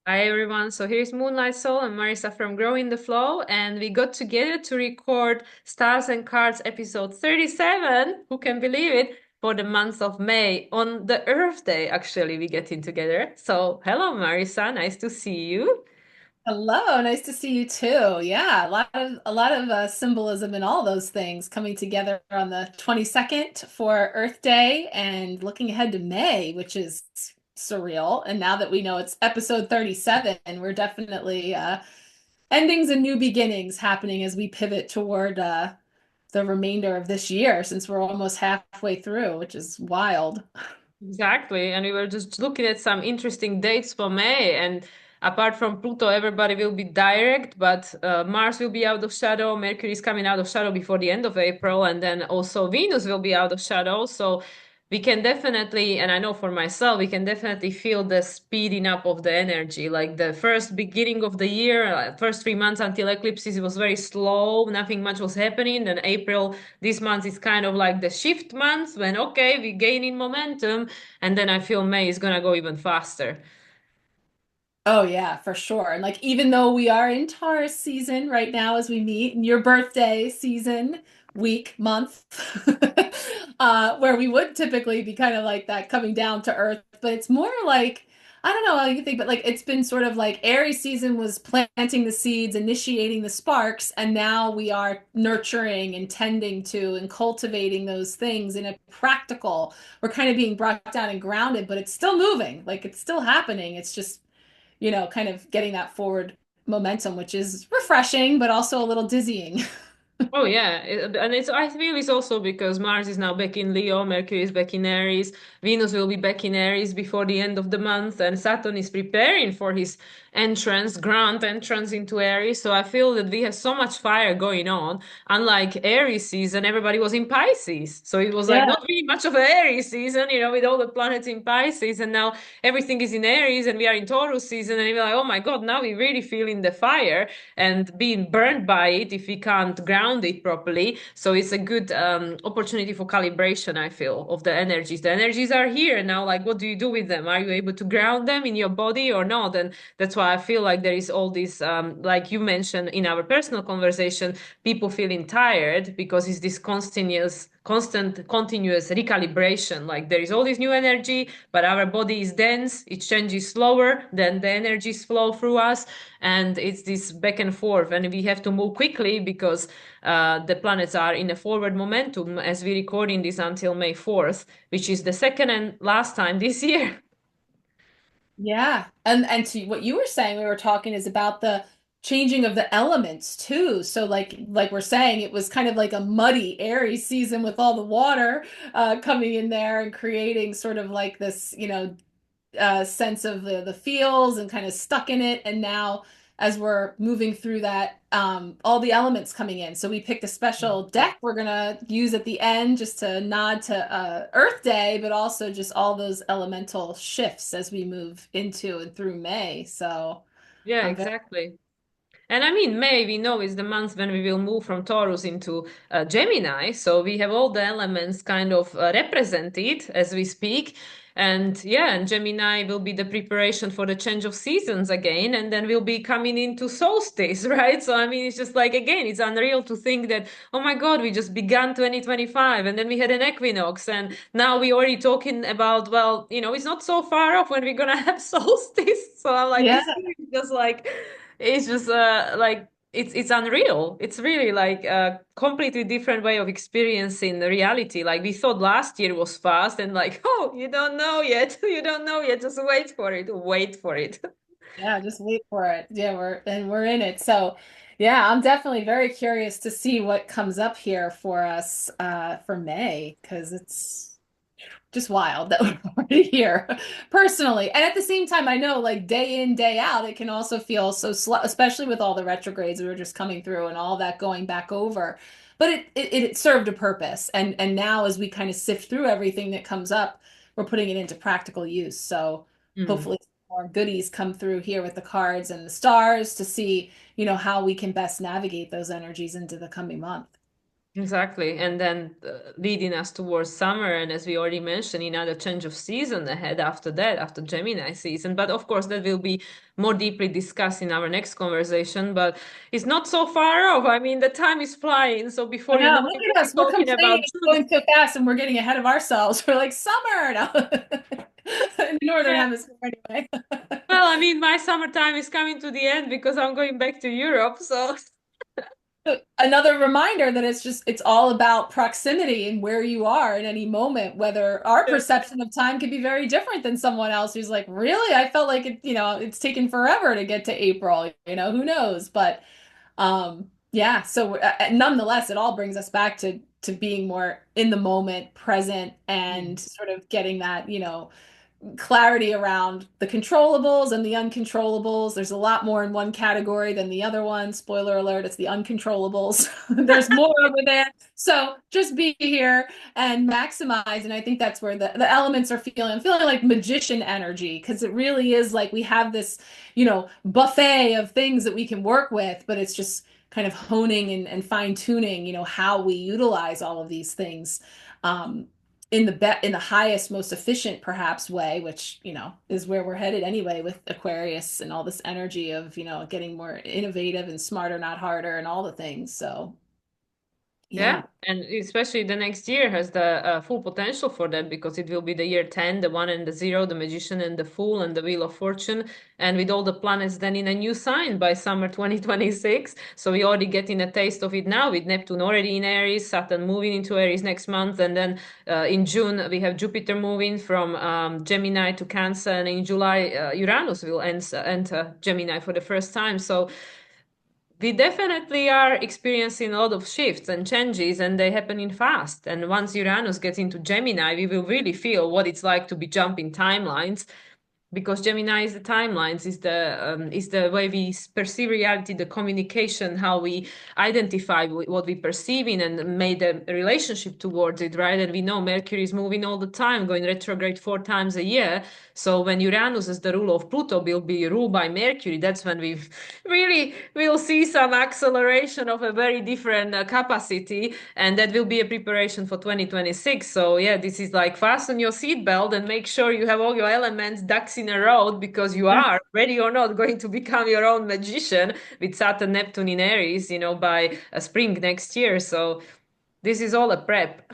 Hi everyone. So here's Moonlight Soul and Marissa from Growing the Flow, and we got together to record Stars and Cards episode 37. Who can believe it? For the month of May on the Earth Day. Actually, we getting together. So hello, Marissa. Nice to see you. Hello, nice to see you too. Yeah, a lot of symbolism in all those things coming together on the 22nd for Earth Day and looking ahead to May, which is surreal. And now that we know it's episode 37, we're definitely endings and new beginnings happening as we pivot toward the remainder of this year, since we're almost halfway through, which is wild. Exactly. And we were just looking at some interesting dates for May. And apart from Pluto, everybody will be direct, but Mars will be out of shadow. Mercury is coming out of shadow before the end of April. And then also Venus will be out of shadow. So we can definitely, and I know for myself, we can definitely feel the speeding up of the energy. Like the first beginning of the year, first 3 months until eclipses, it was very slow. Nothing much was happening. Then April, this month is kind of like the shift month when, okay, we're gaining momentum. And then I feel May is gonna go even faster. Oh yeah, for sure. And like even though we are in Taurus season right now as we meet, in your birthday season, week, month, where we would typically be kind of like that coming down to earth, but it's more like I don't know how you think, but like it's been sort of like Aries season was planting the seeds, initiating the sparks, and now we are nurturing and tending to and cultivating those things in a practical. We're kind of being brought down and grounded, but it's still moving, like it's still happening. It's just kind of getting that forward momentum, which is refreshing, but also a little dizzying. Oh yeah, and it's I feel it's also because Mars is now back in Leo, Mercury is back in Aries, Venus will be back in Aries before the end of the month, and Saturn is preparing for his grand entrance into Aries. So I feel that we have so much fire going on. Unlike Aries season, everybody was in Pisces, so it was like Yeah. not really much of an Aries season, with all the planets in Pisces, and now everything is in Aries, and we are in Taurus season, and we're like, oh my God, now we really feeling the fire and being burned by it if we can't ground it properly. So it's a good opportunity for calibration, I feel, of the energies. The energies are here now. Like, what do you do with them? Are you able to ground them in your body or not? And that's why I feel like there is all this, like you mentioned in our personal conversation, people feeling tired because it's this continuous recalibration. Like there is all this new energy, but our body is dense, it changes slower, then the energies flow through us, and it's this back and forth, and we have to move quickly because the planets are in a forward momentum as we recording this until May 4th, which is the second and last time this year. Yeah. And to what you were saying, we were talking is about the changing of the elements too. So like we're saying, it was kind of like a muddy, airy season with all the water coming in there and creating sort of like this, sense of the feels and kind of stuck in it. And now, as we're moving through that, all the elements coming in. So we picked a special deck we're gonna use at the end just to nod to Earth Day, but also just all those elemental shifts as we move into and through May. So Yeah, I'm very exactly. And I mean, May, we know is the month when we will move from Taurus into Gemini. So we have all the elements kind of represented as we speak. And yeah, and Gemini will be the preparation for the change of seasons again. And then we'll be coming into solstice, right? So, I mean, it's just like, again, it's unreal to think that, oh my God, we just began 2025 and then we had an equinox. And now we already talking about, well, it's not so far off when we're going to have solstice. So I'm like, yeah. this year is just like, it's just like it's unreal. It's really like a completely different way of experiencing the reality. Like we thought last year was fast and like, oh, you don't know yet. You don't know yet. Just wait for it. Wait for it. Yeah, just wait for it. Yeah, we're in it. So, yeah, I'm definitely very curious to see what comes up here for us for May because it's just wild that we're already here personally. And at the same time, I know like day in, day out, it can also feel so slow, especially with all the retrogrades we were just coming through and all that going back over. But it served a purpose. And now as we kind of sift through everything that comes up, we're putting it into practical use. So Mm. hopefully more goodies come through here with the cards and the stars to see, how we can best navigate those energies into the coming month. Exactly. And then leading us towards summer. And as we already mentioned, another change of season ahead after that, after Gemini season. But of course, that will be more deeply discussed in our next conversation. But it's not so far off. I mean, the time is flying. So I before you know know. it, Look we'll at be us. We're talking complaining about it's June. going so fast and we're getting ahead of ourselves. We're like summer now. In the Northern Yeah. Hemisphere anyway. Well, I mean, my summertime is coming to the end because I'm going back to Europe. So, Another reminder that it's all about proximity and where you are in any moment, whether our yeah. perception of time could be very different than someone else who's like, really? I felt like it's taken forever to get to April, who knows? But yeah, so nonetheless, it all brings us back to being more in the moment, present, and sort of getting that, clarity around the controllables and the uncontrollables. There's a lot more in one category than the other one. Spoiler alert, it's the uncontrollables. There's more over there. So just be here and maximize. And I think that's where the elements are feeling. I'm feeling like magician energy because it really is like we have this, buffet of things that we can work with, but it's just kind of honing and fine tuning, how we utilize all of these things. Um, in the highest, most efficient perhaps way, which is where we're headed anyway with Aquarius and all this energy of getting more innovative and smarter, not harder, and all the things. So Yeah, yeah, and especially the next year has the full potential for that because it will be the year 10, the 1 and the 0, the magician and the fool and the wheel of fortune, and with all the planets then in a new sign by summer 2026. So we already getting a taste of it now with Neptune already in Aries, Saturn moving into Aries next month, and then in June we have Jupiter moving from Gemini to Cancer, and in July Uranus will enter Gemini for the first time. So we definitely are experiencing a lot of shifts and changes, and they happening fast. And once Uranus gets into Gemini, we will really feel what it's like to be jumping timelines because Gemini is the timelines, is the way we perceive reality, the communication, how we identify what we perceive in and made a relationship towards it, right? And we know Mercury is moving all the time, going retrograde 4 times a year. So when Uranus is the rule of Pluto will be ruled by Mercury, that's when we really will see some acceleration of a very different capacity, and that will be a preparation for 2026. So yeah, this is like fasten your seatbelt and make sure you have all your elements ducks in a row because you yeah, are ready or not going to become your own magician with Saturn Neptune in Aries, by spring next year. So this is all a prep.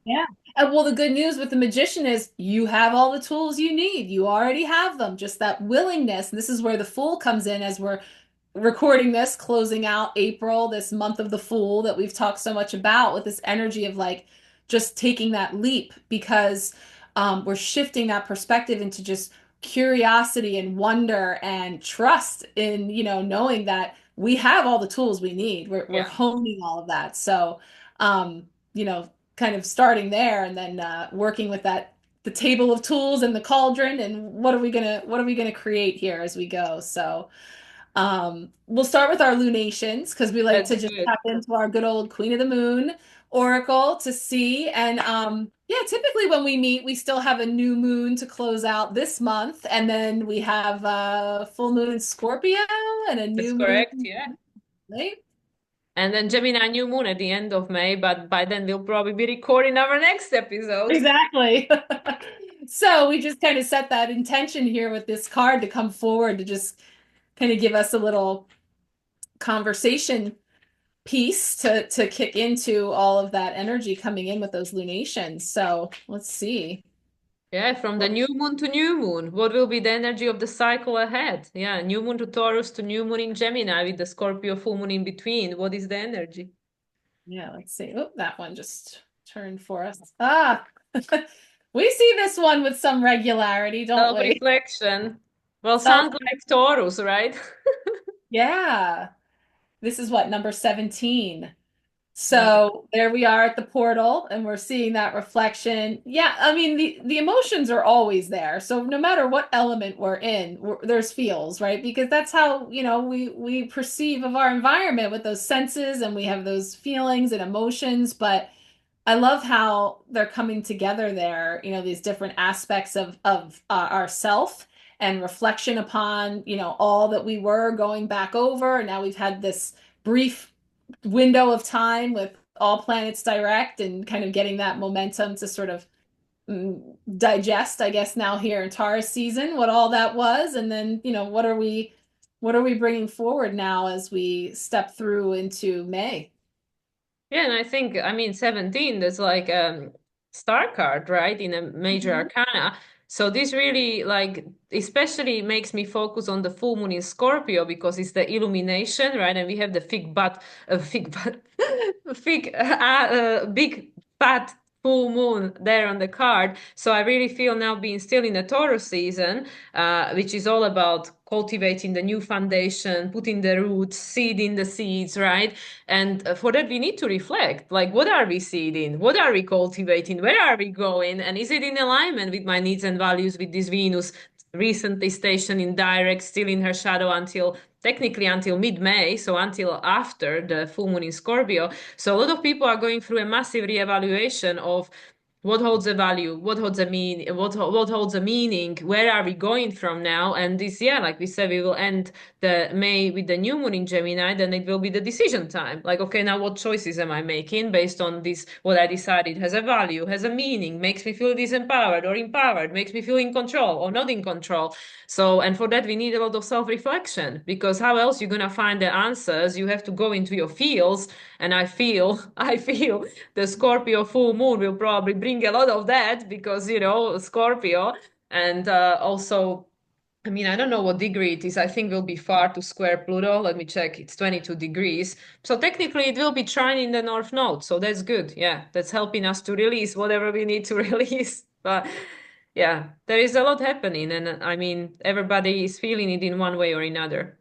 yeah. And well, the good news with the magician is you have all the tools you need. You already have them. Just that willingness. And this is where the fool comes in as we're recording this, closing out April, this month of the Fool that we've talked so much about, with this energy of like just taking that leap because we're shifting that perspective into just curiosity and wonder and trust in, knowing that we have all the tools we need. We're Yeah. honing all of that. So, kind of starting there and then working with the table of tools and the cauldron and what are we gonna create here as we go. So we'll start with our lunations because we like to That's just good. tap into our good old Queen of the Moon oracle to see. And yeah, typically when we meet, we still have a new moon to close out this month, and then we have full moon in Scorpio and a That's new moon, correct. Yeah. right? And then Gemini New Moon at the end of May, but by then we'll probably be recording our next episode. Exactly. So we just kind of set that intention here with this card to come forward to just kind of give us a little conversation piece to kick into all of that energy coming in with those lunations. So let's see. Yeah, from the new moon to new moon, what will be the energy of the cycle ahead? Yeah, new moon to Taurus to new moon in Gemini with the Scorpio full moon in between. What is the energy? Yeah, let's see. Oh, that one just turned for us. Ah, we see this one with some regularity, don't we? Self-reflection. Well, Self, sounds like Taurus, right? yeah. This is what, number 17. Okay. So there we are at the portal, and we're seeing that reflection. Yeah, I mean the emotions are always there. So no matter what element we're in, there's feels, right? Because that's how we perceive of our environment with those senses, and we have those feelings and emotions. But I love how they're coming together there. These different aspects of ourself and reflection upon all that we were going back over, and now we've had this brief window of time with all planets direct and kind of getting that momentum to sort of digest, I guess, now here in Taurus season, what all that was, and then, what are we bringing forward now as we step through into May? Yeah, and I think, I mean, 17, there's like star card, right, in a major Mhm. arcana. So this really like especially makes me focus on the full moon in Scorpio because it's the illumination, right? And we have the fig butt, big fat full moon there on the card. So I really feel now being still in the Taurus season, which is all about cultivating the new foundation, putting the roots, seeding the seeds, right? And for that, we need to reflect like, what are we seeding? What are we cultivating? Where are we going? And is it in alignment with my needs and values with this Venus recently stationed in direct, still in her shadow until technically until mid-May, so until after the full moon in Scorpio. So a lot of people are going through a massive reevaluation of what holds a value, what holds a what holds a meaning, where are we going from now? And this year, like we said, we will end the May with the new moon in Gemini, then it will be the decision time. Like, okay, now what choices am I making based on this? What I decided has a value, has a meaning, makes me feel disempowered or empowered, makes me feel in control or not in control. So, and for that, we need a lot of self-reflection because how else you're gonna find the answers? You have to go into your feels. And I feel the Scorpio full moon will probably bring a lot of that because, Scorpio and also I mean, I don't know what degree it is. I think we'll be far to square Pluto. Let me check. It's 22 degrees. So technically it will be trine in the North Node. So that's good. Yeah, that's helping us to release whatever we need to release. But yeah, there is a lot happening. And I mean, everybody is feeling it in one way or another.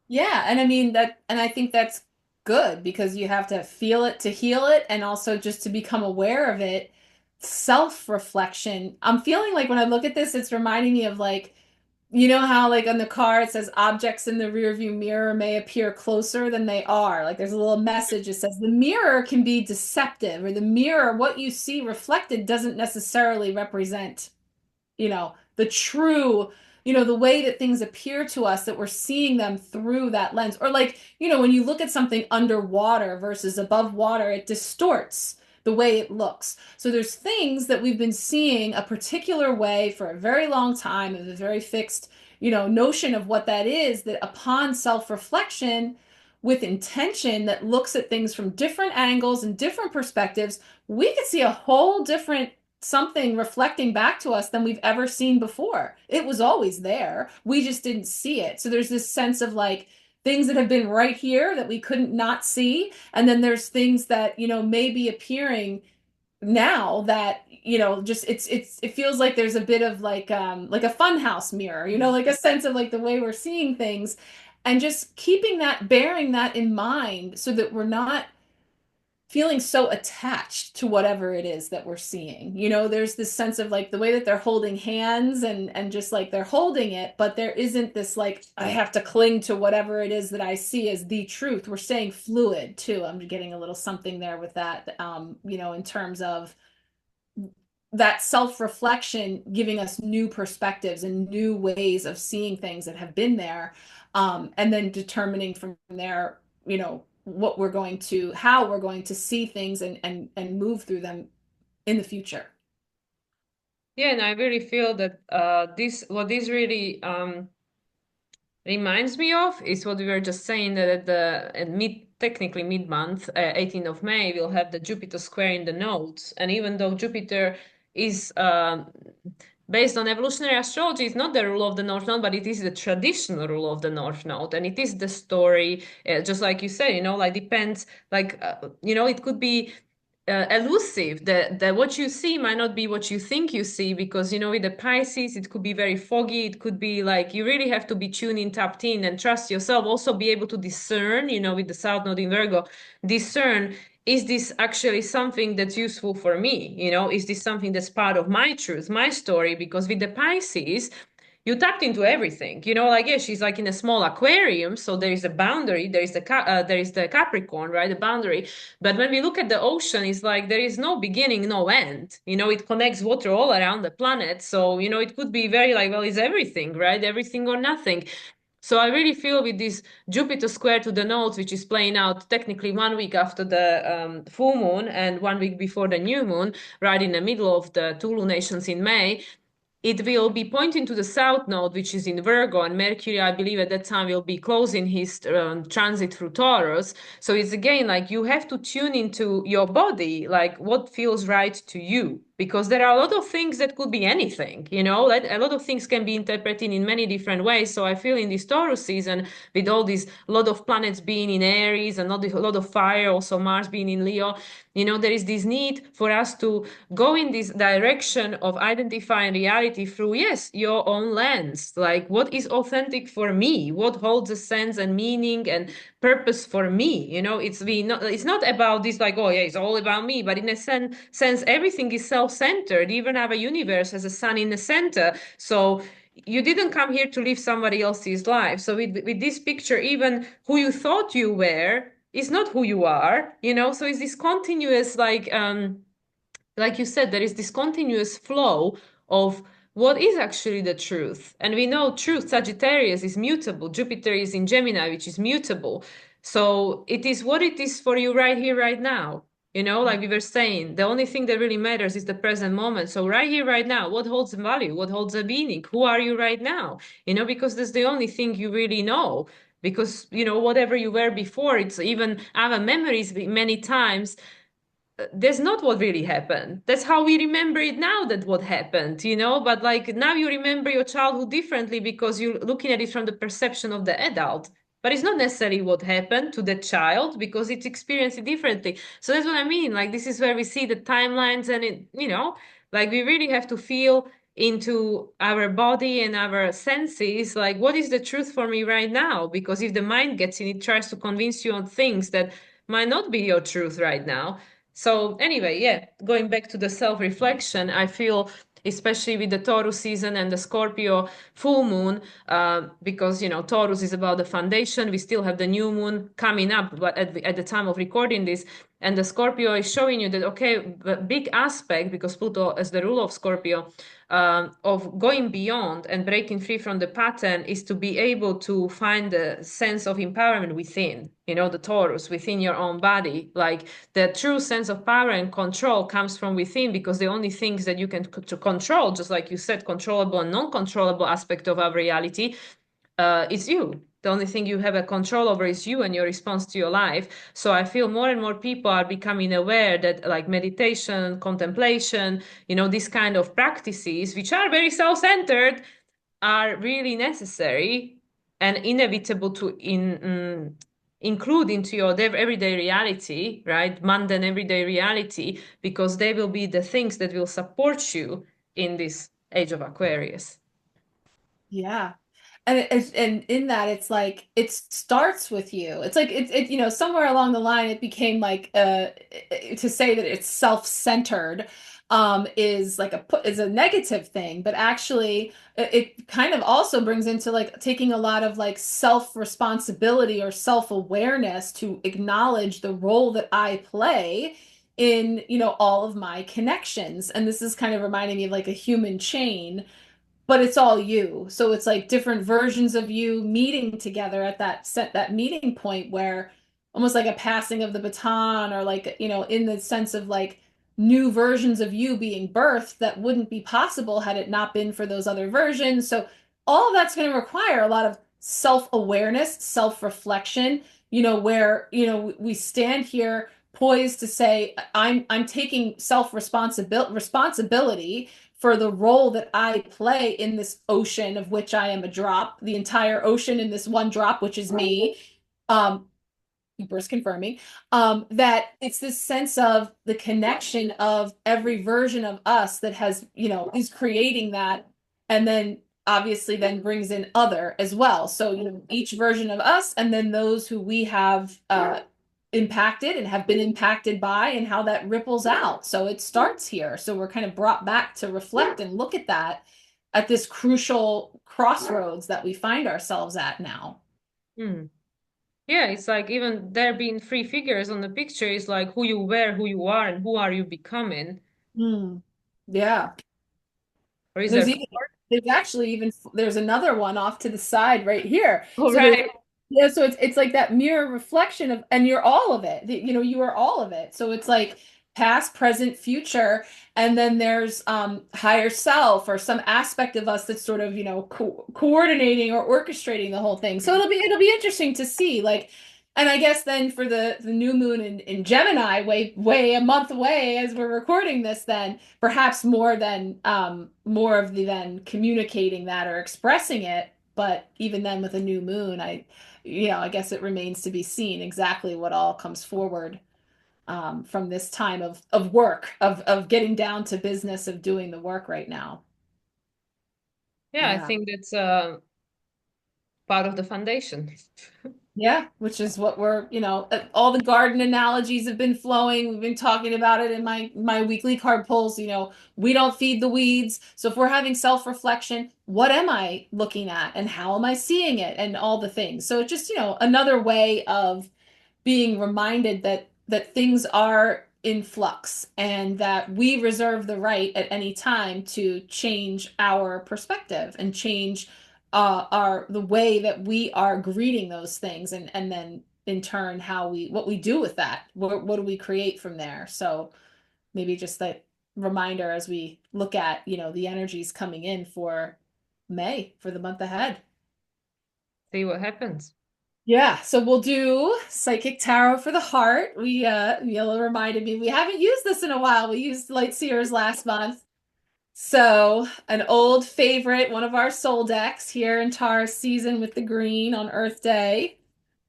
Yeah, and I mean that, and I think that's good because you have to feel it to heal it, and also just to become aware of it. Self-reflection. I'm feeling like when I look at this, it's reminding me of like, how like on the car it says objects in the rearview mirror may appear closer than they are. Like there's a little message that says the mirror can be deceptive, or the mirror, what you see reflected doesn't necessarily represent the true, the way that things appear to us, that we're seeing them through that lens. Or like, when you look at something underwater versus above water, it distorts the way it looks. So there's things that we've been seeing a particular way for a very long time, of a very fixed, notion of what that is, that upon self-reflection with intention that looks at things from different angles and different perspectives, we could see a whole different something reflecting back to us than we've ever seen before. It was always there. We just didn't see it. So there's this sense of like things that have been right here that we couldn't not see. And then there's things that, may be appearing now that, just it feels like there's a bit of like a funhouse mirror, like a sense of like the way we're seeing things, and just keeping that, bearing that in mind so that we're not feeling so attached to whatever it is that we're seeing. There's this sense of like the way that they're holding hands, and just like they're holding it, but there isn't this like I have to cling to whatever it is that I see as the truth. We're staying fluid too. I'm getting a little something there with that, in terms of that self-reflection giving us new perspectives and new ways of seeing things that have been there, and then determining from there, how we're going to see things and move through them in the future. Yeah, and I really feel that what this really reminds me of is what we were just saying that at technically mid-month, 18th of May, we'll have the Jupiter square in the nodes. And even though Jupiter is based on evolutionary astrology, it's not the rule of the North Node, but it is the traditional rule of the North Node. And it is the story, just like you say, like depends, like, it could be elusive. That what you see might not be what you think you see, because with the Pisces it could be very foggy. It could be like you really have to be tuned in, tapped in, and trust yourself. Also be able to discern, with the South Node in Virgo, discern, is this actually something that's useful for me? Is this something that's part of my truth, my story? Because with the Pisces you tapped into everything. Like, yeah, she's like in a small aquarium, so there is a boundary. There is the Capricorn, right, the boundary. But when we look at the ocean, it's like there is no beginning, no end. It connects water all around the planet. So it could be very like, well, is everything, right, everything or nothing. So I really feel with this Jupiter square to the nodes, which is playing out technically 1 week after the full moon and 1 week before the new moon, right in the middle of the two lunations in May, it will be pointing to the south node, which is in Virgo, and Mercury, I believe, at that time will be closing his transit through Taurus. So it's again like you have to tune into your body, like what feels right to you, because there are a lot of things that could be anything, like a lot of things can be interpreted in many different ways. So I feel in this Taurus season, with all these a lot of planets being in Aries and a lot of fire, also Mars being in Leo, there is this need for us to go in this direction of identifying reality through, yes, your own lens. Like, what is authentic for me? What holds a sense and meaning and purpose for me? It's not about this, like, oh, yeah, it's all about me. But in a sense, everything is self-centered. Even our universe has a sun in the center. So you didn't come here to live somebody else's life. So with this picture, even who you thought you were is not who you are, so it's this continuous, like you said, there is this continuous flow of what is actually the truth. And we know truth, Sagittarius is mutable, Jupiter is in Gemini, which is mutable. So it is what it is for you right here, right now. Like we were saying, the only thing that really matters is the present moment. So right here, right now, what holds value? What holds a meaning? Who are you right now? Because that's the only thing you really know. Because, whatever you were before, it's even our memories many times that's not what really happened. That's how we remember it now, that what happened, but like now you remember your childhood differently because you're looking at it from the perception of the adult. But it's not necessarily what happened to the child because it's experienced it differently. So that's what I mean. Like this is where we see the timelines and like we really have to feel into our body and our senses, like what is the truth for me right now? Because if the mind gets in, it tries to convince you on things that might not be your truth right now. So anyway, yeah, going back to the self-reflection, I feel especially with the Taurus season and the Scorpio full moon, because Taurus is about the foundation. We still have the new moon coming up, but at the time of recording this, and the Scorpio is showing you that okay, the big aspect because Pluto is the ruler of Scorpio, of going beyond and breaking free from the pattern is to be able to find the sense of empowerment within, the Taurus within your own body. Like the true sense of power and control comes from within because the only things that you can to control, just like you said, controllable and non-controllable aspect of our reality, it's you. The only thing you have a control over is you and your response to your life. So I feel more and more people are becoming aware that like meditation, contemplation, these kind of practices, which are very self-centered, are really necessary and inevitable to include into your everyday reality, right? Mundane everyday reality, because they will be the things that will support you in this age of Aquarius. Yeah. And in that it's like it starts with you. It's like somewhere along the line it became like to say that it's self-centered is like is a negative thing, but actually it kind of also brings into like taking a lot of like self-responsibility or self-awareness to acknowledge the role that I play in, all of my connections. And this is kind of reminding me of like a human chain, but it's all you. So it's like different versions of you meeting together at that meeting point where almost like a passing of the baton or like, in the sense of like new versions of you being birthed that wouldn't be possible had it not been for those other versions. So all of that's going to require a lot of self-awareness, self-reflection, where, we stand here poised to say, I'm taking responsibility for the role that I play in this ocean of which I am a drop, the entire ocean in this one drop, which is me. Um, Bruce confirming, that it's this sense of the connection of every version of us that has, is creating that, and then obviously then brings in other as well. So, each version of us, and then those who we have impacted and have been impacted by, and how that ripples out. So it starts here. So we're kind of brought back to reflect and look at that at this crucial crossroads that we find ourselves at now. Hmm. Yeah, it's like even there being three figures on the picture is like who you were, who you are, and who are you becoming. Hmm. Yeah. Or is there There's even four? there's actually even there's another one off to the side right here. All So there's right. yeah, so it's like that mirror reflection of, and you're all of it. You know, you are all of it. So it's like past, present, future, and then there's higher self or some aspect of us that's sort of, you know, coordinating or orchestrating the whole thing. So it'll be interesting to see like. And I guess then for the new moon in Gemini, way a month away as we're recording this, then perhaps more of the then communicating that or expressing it. But even then with a new moon, I guess it remains to be seen exactly what all comes forward from this time of work, of getting down to business of doing the work right now. Yeah, I Yeah. think that's part of the foundation. Yeah, which is what all the garden analogies have been flowing. We've been talking about it in my weekly card pulls. We don't feed the weeds. So if we're having self-reflection, what am I looking at and how am I seeing it and all the things. So it's just, another way of being reminded that things are in flux and that we reserve the right at any time to change our perspective and change our the way that we are greeting those things, and then in turn what we do with that. What do we create from there? So maybe just that reminder as we look at the energies coming in for May, for the month ahead. See what happens. Yeah, so we'll do Psychic Tarot for the heart. Yellow reminded me we haven't used this in a while. We used Light Seers last month. So, an old favorite, one of our soul decks here in Taurus season with the green on Earth Day.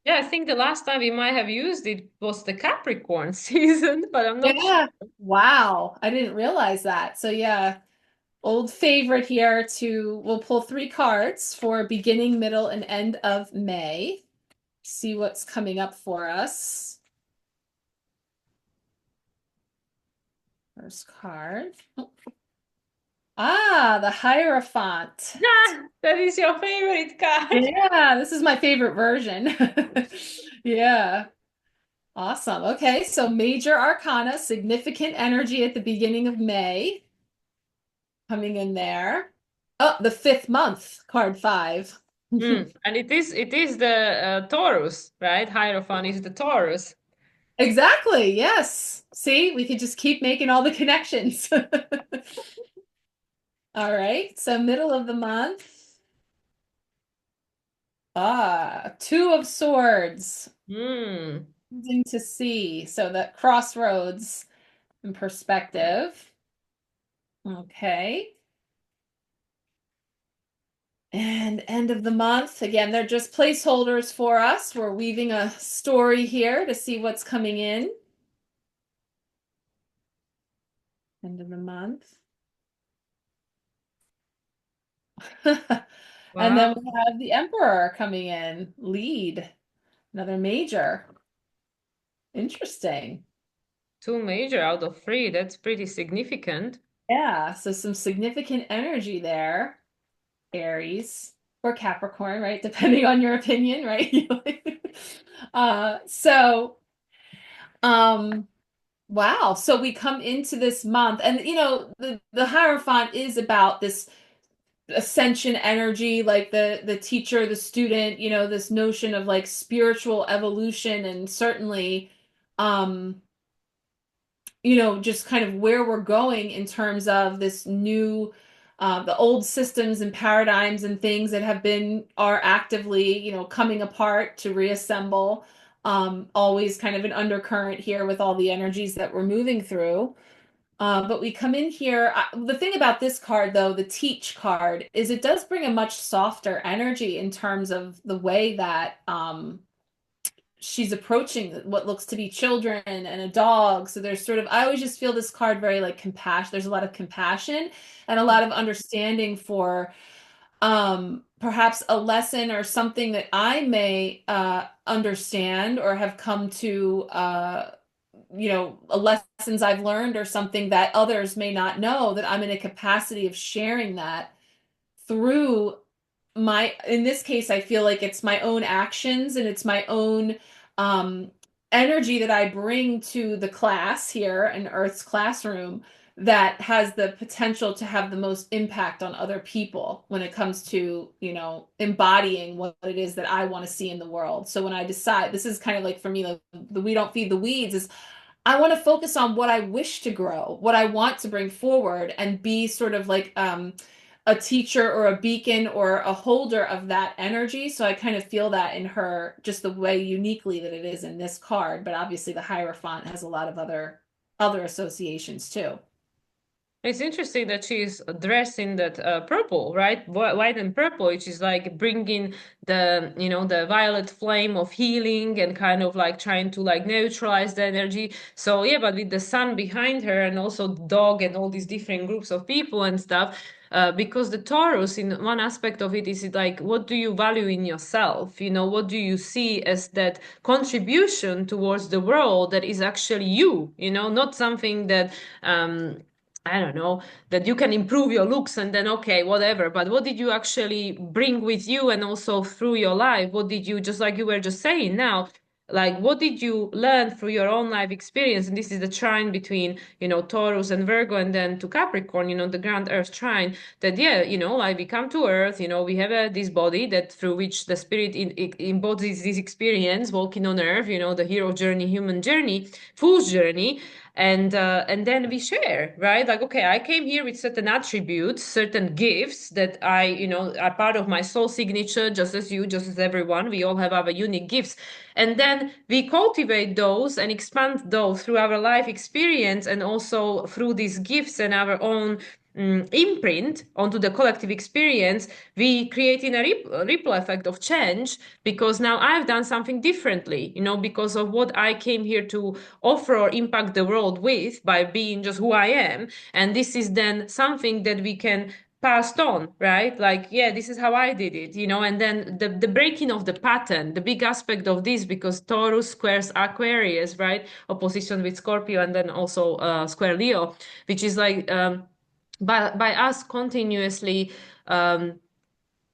Yeah, I think the last time we might have used it was the Capricorn season, but I'm not sure. Yeah. Wow, I didn't realize that. So, yeah, old favorite here we'll pull three cards for beginning, middle, and end of May. See what's coming up for us. First card. Ah, the Hierophant. Ah, that is your favorite card. Yeah, this is my favorite version. Yeah, awesome. Okay, so major arcana, significant energy at the beginning of May, coming in there. Oh, the fifth month, card five. And it is the Taurus, right? Hierophant is the Taurus. Exactly, yes. See, we could just keep making all the connections. All right, so middle of the month. Ah, Two of Swords. Hmm. Something to see. So that crossroads in perspective. Okay. And end of the month. Again, they're just placeholders for us. We're weaving a story here to see what's coming in. End of the month. And then Wow. we have the Emperor coming in, lead, another major. Interesting. Two major out of three. That's pretty significant. Yeah, so some significant energy there, Aries or Capricorn, right? Depending on your opinion, right? So, um, wow. So we come into this month, and the Hierophant is about this ascension energy, like the teacher, the student, this notion of like spiritual evolution, and certainly, um, just kind of where we're going in terms of this new, the old systems and paradigms and things that are actively, coming apart to reassemble. Always kind of an undercurrent here with all the energies that we're moving through. But we come in here. The thing about this card, though, the Teach card, is it does bring a much softer energy in terms of the way that she's approaching what looks to be children and a dog. So there's sort of, I always just feel this card very like compassion. There's a lot of compassion and a lot of understanding for perhaps a lesson or something that I may understand or have come to lessons I've learned or something that others may not know, that I'm in a capacity of sharing that through in this case, I feel like it's my own actions and it's my own um energy that I bring to the class here in Earth's classroom that has the potential to have the most impact on other people when it comes to, embodying what it is that I want to see in the world. So when I decide, this is kind of like for me, like the we don't feed the weeds is I want to focus on what I wish to grow, what I want to bring forward, and be sort of like a teacher or a beacon or a holder of that energy. So I kind of feel that in her, just the way uniquely that it is in this card. But obviously, the Hierophant has a lot of other associations too. It's interesting that she's dressed in that purple, right? White and purple, which is like bringing the violet flame of healing and kind of like trying to like neutralize the energy. So yeah, but with the sun behind her and also the dog and all these different groups of people and stuff, because the Taurus, in one aspect of it, is like, what do you value in yourself? What do you see as that contribution towards the world that is actually you? Not something that I don't know, that you can improve your looks and then, okay, whatever. But what did you actually bring with you and also through your life? What did you, just like you were just saying now, like what did you learn through your own life experience? And this is the trine between, Taurus and Virgo and then to Capricorn, the grand earth trine that, yeah, like we come to earth, we have this body that through which the spirit embodies this experience, walking on earth, the hero journey, human journey, fool's journey, and then we share, right? Like, okay, I came here with certain attributes, certain gifts that I are part of my soul signature, just as you, just as everyone. We all have our unique gifts, and then we cultivate those and expand those through our life experience and also through these gifts and our own imprint onto the collective experience. We creating a ripple effect of change, because now I've done something differently, because of what I came here to offer or impact the world with by being just who I am. And this is then something that we can passed on, right? Like, yeah, this is how I did it, and then the breaking of the pattern, the big aspect of this, because Taurus squares Aquarius, right? Opposition with Scorpio, and then also square Leo, which is like by us continuously um,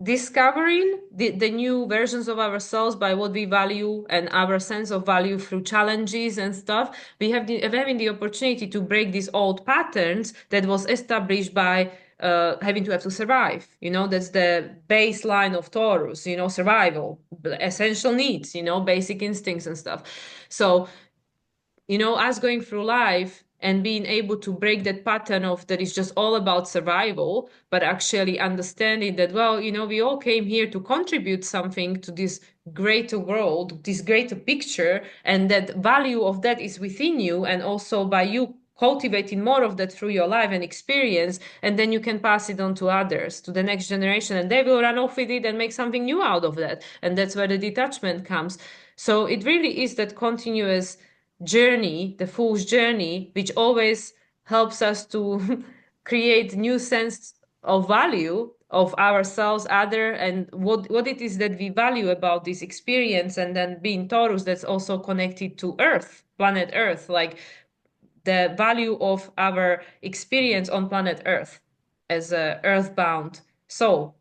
discovering the new versions of ourselves by what we value and our sense of value through challenges and stuff, we have having the opportunity to break these old patterns that was established by having to have to survive. That's the baseline of Taurus, survival, essential needs, basic instincts and stuff. So us going through life and being able to break that pattern of that is just all about survival, but actually understanding that, well, we all came here to contribute something to this greater world, this greater picture, and that value of that is within you. And also by you cultivating more of that through your life and experience, and then you can pass it on to others, to the next generation, and they will run off with it and make something new out of that. And that's where the detachment comes. So it really is that continuous journey, the fool's journey, which always helps us to create new sense of value of ourselves, other, and what it is that we value about this experience. And then being Taurus, that's also connected to Earth, planet Earth, like the value of our experience on planet Earth as a earthbound soul.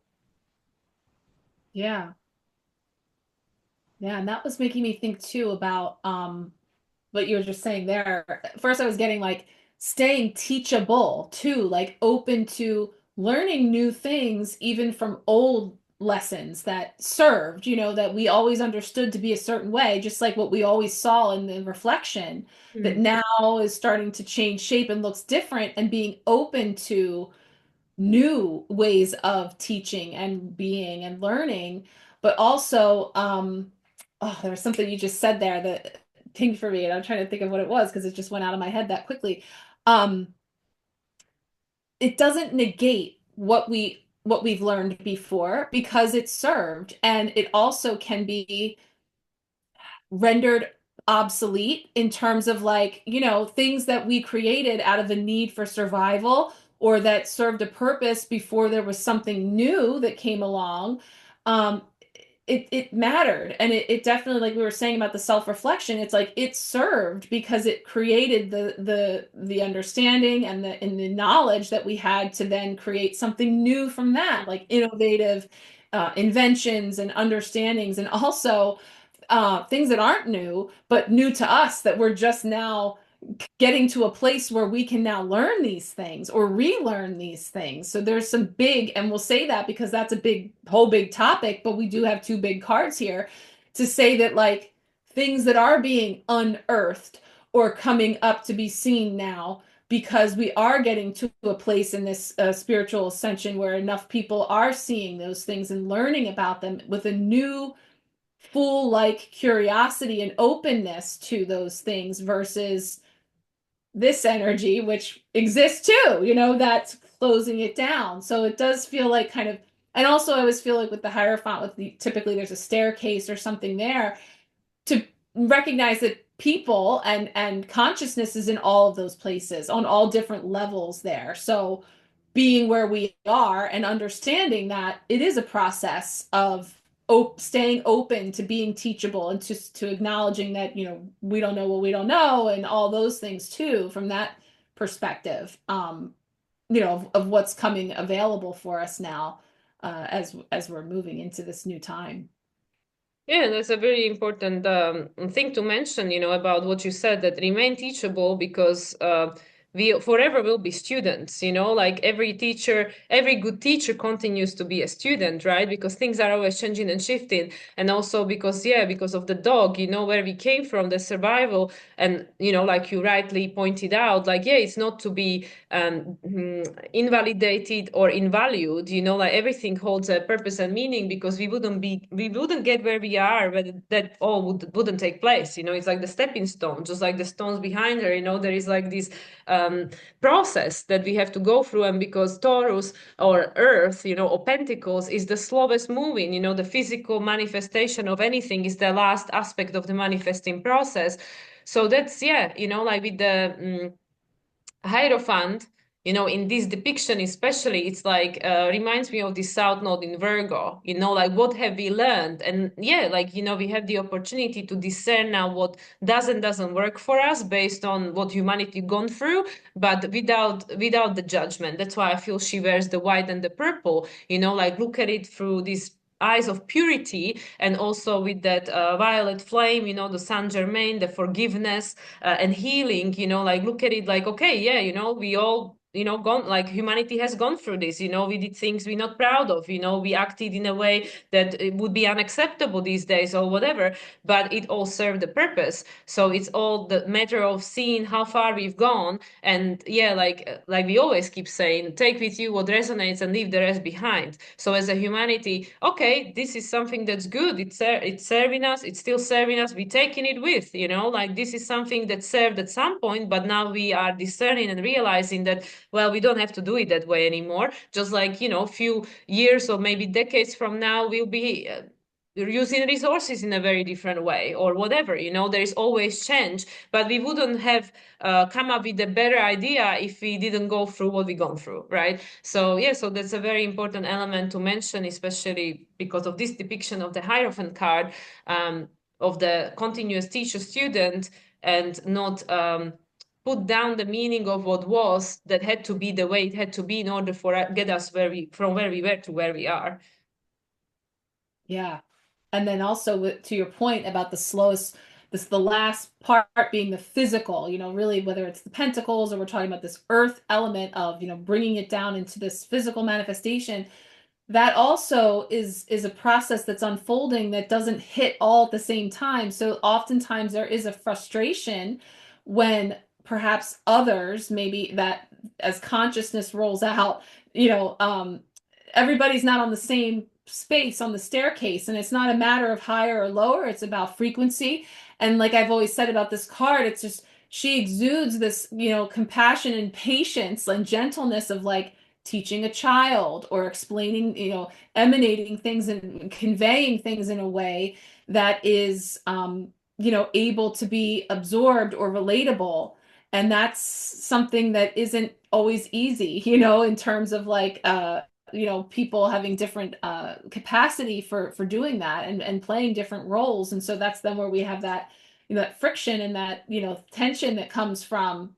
Yeah. Yeah, and that was making me think too about what you were just saying there. First, I was getting like staying teachable too, like open to learning new things, even from old lessons that served, that we always understood to be a certain way, just like what we always saw in the reflection that Mm. now is starting to change shape and looks different, and being open to new ways of teaching and being and learning, but also oh, there was something you just said there that pinged for me, and I'm trying to think of what it was because it just went out of my head that quickly. Um, it doesn't negate what we've learned before because it served, and it also can be rendered obsolete in terms of like, things that we created out of a need for survival or that served a purpose before there was something new that came along. Um, it mattered. And it definitely, like we were saying about the self-reflection, it's like it served because it created the understanding and the knowledge that we had to then create something new from that, like innovative inventions and understandings, and also things that aren't new, but new to us that we're just now getting to a place where we can now learn these things or relearn these things. So there's some big, and we'll say that because that's a whole big topic, but we do have two big cards here to say that like things that are being unearthed or coming up to be seen now because we are getting to a place in this spiritual ascension where enough people are seeing those things and learning about them with a new full like curiosity and openness to those things versus this energy, which exists too, that's closing it down. So it does feel like kind of, and also I always feel like with the Hierophant, typically there's a staircase or something there to recognize that people and consciousness is in all of those places on all different levels there. So being where we are and understanding that it is a process of staying open to being teachable and to acknowledging that we don't know what we don't know and all those things too from that perspective of what's coming available for us now as we're moving into this new time. Yeah, that's a very important thing to mention, about what you said, that remain teachable because we forever will be students, like every teacher, every good teacher continues to be a student, right? Because things are always changing and shifting. And also because, yeah, because of the dog, where we came from, the survival. And, like you rightly pointed out, like, yeah, it's not to be invalidated or invalued, like everything holds a purpose and meaning because we wouldn't get where we are when that all wouldn't take place. It's like the stepping stone, just like the stones behind her. There is like this process that we have to go through. And because Taurus or Earth, or Pentacles is the slowest moving, the physical manifestation of anything is the last aspect of the manifesting process. So that's, yeah, like with the Hierophant, in this depiction especially, it's like reminds me of the South Node in Virgo, like what have we learned? And yeah, like, we have the opportunity to discern now what doesn't work for us based on what humanity gone through, but without the judgment. That's why I feel she wears the white and the purple, like look at it through this eyes of purity, and also with that violet flame, the Saint Germain, the forgiveness and healing, like look at it like, okay, yeah, we all, gone, like humanity has gone through this, we did things we're not proud of, we acted in a way that it would be unacceptable these days or whatever, but it all served the purpose. So it's all the matter of seeing how far we've gone. And yeah, like we always keep saying, take with you what resonates and leave the rest behind. So as a humanity, okay, this is something that's good, it's serving us, it's still serving us, we're taking it with, like this is something that served at some point, but now we are discerning and realizing that, well, we don't have to do it that way anymore. Just like, a few years or maybe decades from now, we'll be using resources in a very different way or whatever. There is always change, but we wouldn't have come up with a better idea if we didn't go through what we gone through, right? So yeah, so that's a very important element to mention, especially because of this depiction of the Hierophant card, of the continuous teacher student, and not put down the meaning of what was, that had to be the way it had to be in order for get us from where we were to where we are. Yeah. And then also to your point about the last part being the physical, really whether it's the pentacles or we're talking about this earth element of, bringing it down into this physical manifestation, that also is a process that's unfolding that doesn't hit all at the same time. So oftentimes there is a frustration when perhaps others, maybe that as consciousness rolls out, everybody's not on the same space on the staircase. And it's not a matter of higher or lower, it's about frequency. And like I've always said about this card, it's just she exudes this, compassion and patience and gentleness of like teaching a child or explaining, emanating things and conveying things in a way that is, able to be absorbed or relatable. And that's something that isn't always easy, in terms of like, people having different capacity for doing that and playing different roles. And so that's then where we have that, that friction and that, tension that comes from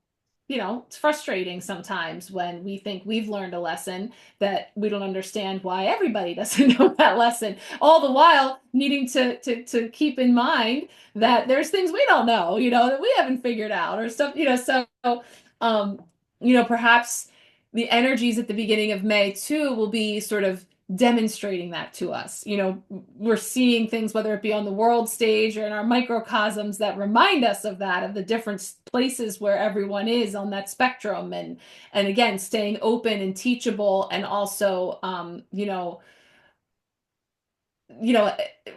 it's frustrating sometimes when we think we've learned a lesson that we don't understand why everybody doesn't know that lesson. All the while needing to keep in mind that there's things we don't know, that we haven't figured out or stuff, so um, perhaps the energies at the beginning of May too will be sort of demonstrating that to us. We're seeing things, whether it be on the world stage or in our microcosms, that remind us of that, of the different places where everyone is on that spectrum. And again, staying open and teachable, and also, you know,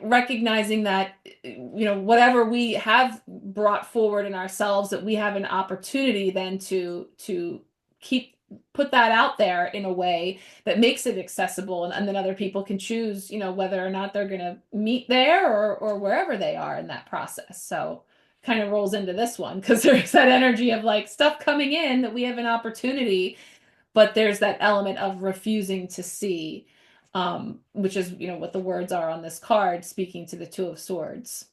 recognizing that, whatever we have brought forward in ourselves, that we have an opportunity then to keep put that out there in a way that makes it accessible, and then other people can choose, whether or not they're going to meet there or wherever they are in that process. So kind of rolls into this one because there's that energy of like stuff coming in that we have an opportunity, but there's that element of refusing to see, which is, what the words are on this card, speaking to the Two of Swords.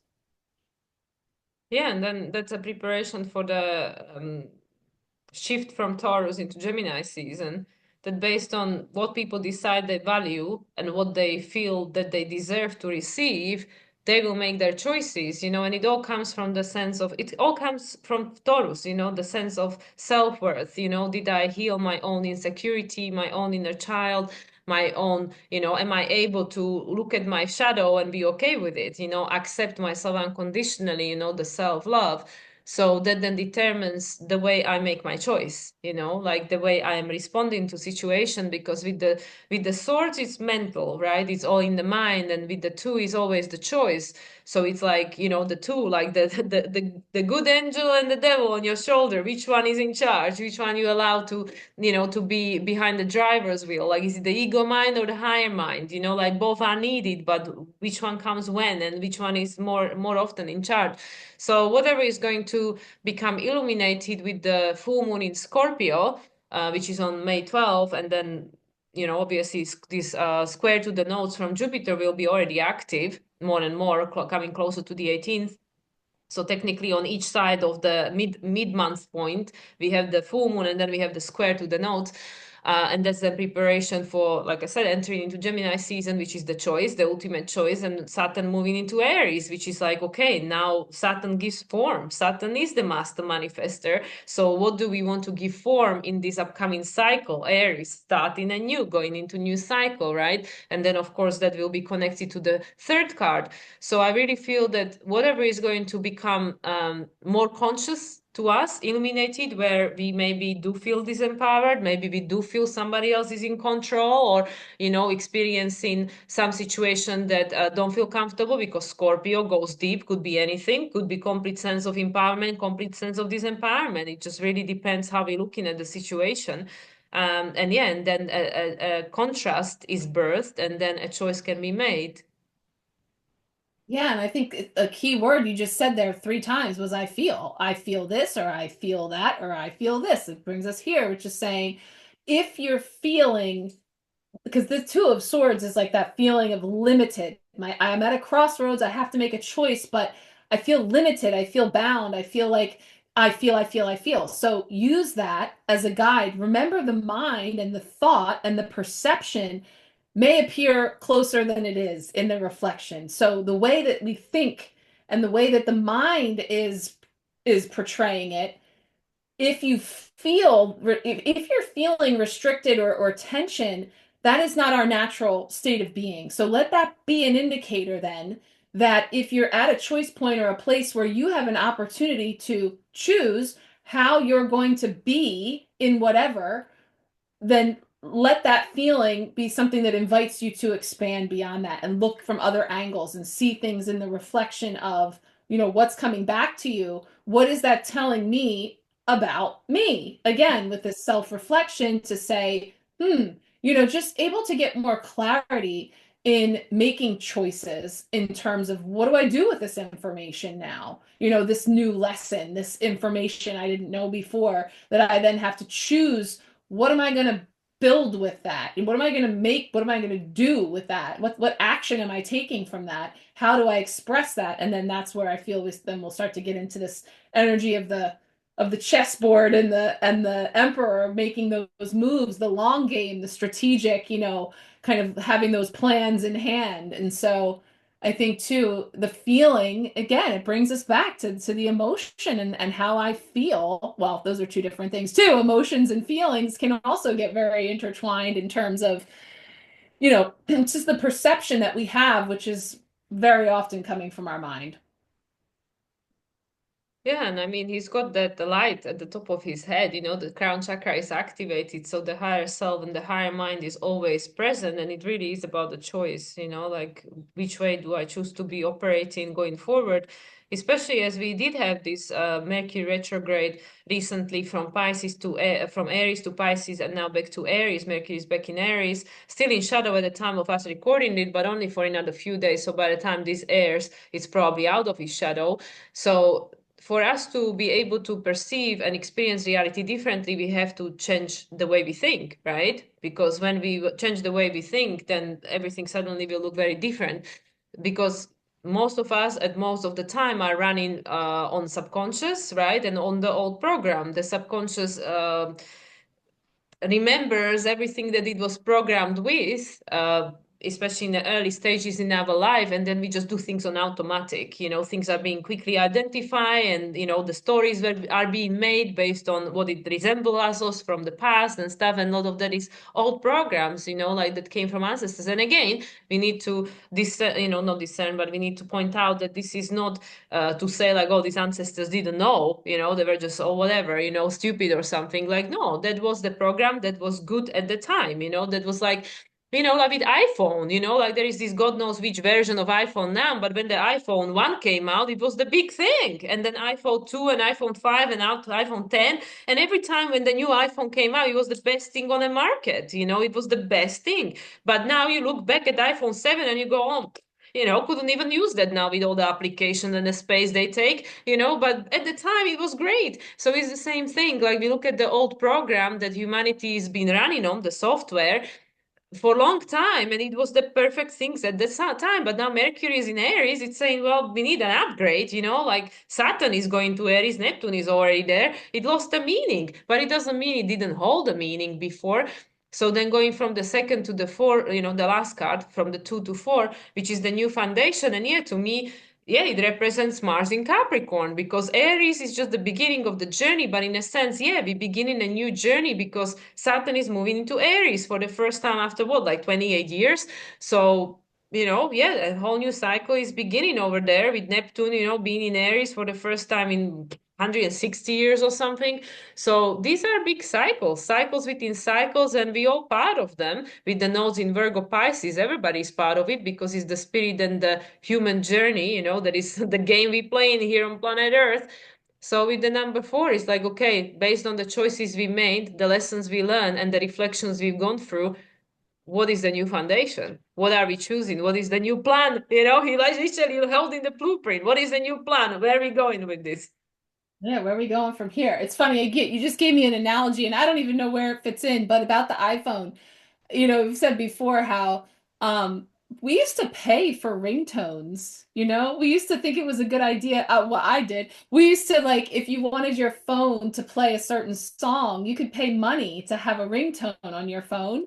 Yeah, and then that's a preparation for the shift from Taurus into Gemini season, that based on what people decide they value and what they feel that they deserve to receive, they will make their choices, and it all comes from the sense of, it all comes from Taurus, the sense of self-worth, did I heal my own insecurity, my own inner child, my own, am I able to look at my shadow and be okay with it, accept myself unconditionally, the self-love. So that then determines the way I make my choice, like the way I am responding to situation, because with the swords it's mental, right? It's all in the mind, and with the two is always the choice. So it's like, the two, like the good angel and the devil on your shoulder. Which one is in charge? Which one you allow to be behind the driver's wheel? Like, is it the ego mind or the higher mind? Like both are needed, but which one comes when, and which one is more often in charge? So whatever is going to become illuminated with the full moon in Scorpio, which is on May 12th, and then obviously this square to the nodes from Jupiter will be already active more and more, coming closer to the 18th. So technically, on each side of the mid-month point, we have the full moon, and then we have the square to the nodes. And that's the preparation for, like I said, entering into Gemini season, which is the choice, the ultimate choice, and Saturn moving into Aries, which is like, okay, now Saturn gives form. Saturn is the master manifester. So what do we want to give form in this upcoming cycle? Aries, starting anew, going into new cycle, right? And then, of course, that will be connected to the third card. So I really feel that whatever is going to become more conscious to us, illuminated, where we maybe do feel disempowered, maybe we do feel somebody else is in control, or experiencing some situation that don't feel comfortable, because Scorpio goes deep, could be anything, could be complete sense of empowerment, complete sense of disempowerment. It just really depends how we're looking at the situation. And yeah, and then a contrast is birthed, and then a choice can be made. Yeah, and I think a key word you just said there three times was I feel. I feel this, or I feel that, or I feel this. It brings us here, which is saying if you're feeling, because the Two of Swords is like that feeling of limited. I'm at a crossroads. I have to make a choice, but I feel limited. I feel bound. I feel like I feel. So use that as a guide. Remember, the mind and the thought and the perception may appear closer than it is in the reflection. So the way that we think and the way that the mind is portraying it, if you feel if you're feeling restricted or tension, that is not our natural state of being. So let that be an indicator then that if you're at a choice point or a place where you have an opportunity to choose how you're going to be in whatever, then let that feeling be something that invites you to expand beyond that and look from other angles and see things in the reflection of, what's coming back to you. What is that telling me about me? Again, with this self-reflection to say, just able to get more clarity in making choices in terms of what do I do with this information now? This new lesson, this information I didn't know before that I then have to choose, what am I going to build with that? And what am I going to make? What am I going to do with that? What action am I taking from that? How do I express that? And then that's where I feel then we'll start to get into this energy of the the chessboard and the emperor making those moves, the long game, the strategic, kind of having those plans in hand. And so I think too, the feeling, again, it brings us back to the emotion and how I feel. Well, those are two different things too. Emotions and feelings can also get very intertwined in terms of, it's just the perception that we have, which is very often coming from our mind. Yeah, and I mean, he's got that light at the top of his head, the crown chakra is activated, so the higher self and the higher mind is always present, and it really is about the choice, like which way do I choose to be operating going forward, especially as we did have this Mercury retrograde recently from from Aries to Pisces, and now back to Aries. Mercury is back in Aries, still in shadow at the time of us recording it, but only for another few days. So by the time this airs, it's probably out of his shadow. So for us to be able to perceive and experience reality differently, we have to change the way we think, right? Because when we change the way we think, then everything suddenly will look very different. Because most of us, at most of the time, are running on subconscious, right? And on the old program, the subconscious remembers everything that it was programmed with, especially in the early stages in our life, and then we just do things on automatic. Things are being quickly identified, and the stories that are being made based on what it resembles us from the past and stuff. And a lot of that is old programs, like that came from ancestors. And again, we need to discern, not discern, but we need to point out that this is not to say like, oh, these ancestors didn't know, they were just, oh, whatever, stupid or something. Like, no, that was the program that was good at the time, that was like, like with iPhone, like there is this God knows which version of iPhone now, but when the iPhone 1 came out, it was the big thing. And then iPhone 2 and iPhone 5 and out to iPhone 10. And every time when the new iPhone came out, it was the best thing on the market. It was the best thing. But now you look back at iPhone 7 and you go, oh, couldn't even use that now with all the applications and the space they take, but at the time it was great. So it's the same thing. Like we look at the old program that humanity has been running on, the software, for a long time, and it was the perfect things at the time. But now Mercury is in Aries, it's saying, well, we need an upgrade, like Saturn is going to Aries, Neptune is already there. It lost the meaning, but it doesn't mean it didn't hold the meaning before. So then going from the second to the four, the last card from the 2 to 4, which is the new foundation. And yeah, to me, yeah, it represents Mars in Capricorn, because Aries is just the beginning of the journey. But in a sense, yeah, we begin in a new journey because Saturn is moving into Aries for the first time after what, like 28 years. So, yeah, a whole new cycle is beginning over there with Neptune, being in Aries for the first time in 160 years or something. So these are big cycles, cycles within cycles, and we all part of them. With the nodes in Virgo Pisces, everybody's part of it because it's the spirit and the human journey, that is the game we play in here on planet Earth. So with the number 4, it's like, okay, based on the choices we made, the lessons we learned, and the reflections we've gone through, what is the new foundation? What are we choosing? What is the new plan? He like literally holding the blueprint. What is the new plan? Where are we going with this? Yeah, where are we going from here? It's funny, you just gave me an analogy, and I don't even know where it fits in, but about the iPhone. You've said before how um we used to pay for ringtones, We used to think it was a good idea. What I did, we used to like if you wanted your phone to play a certain song, you could pay money to have a ringtone on your phone.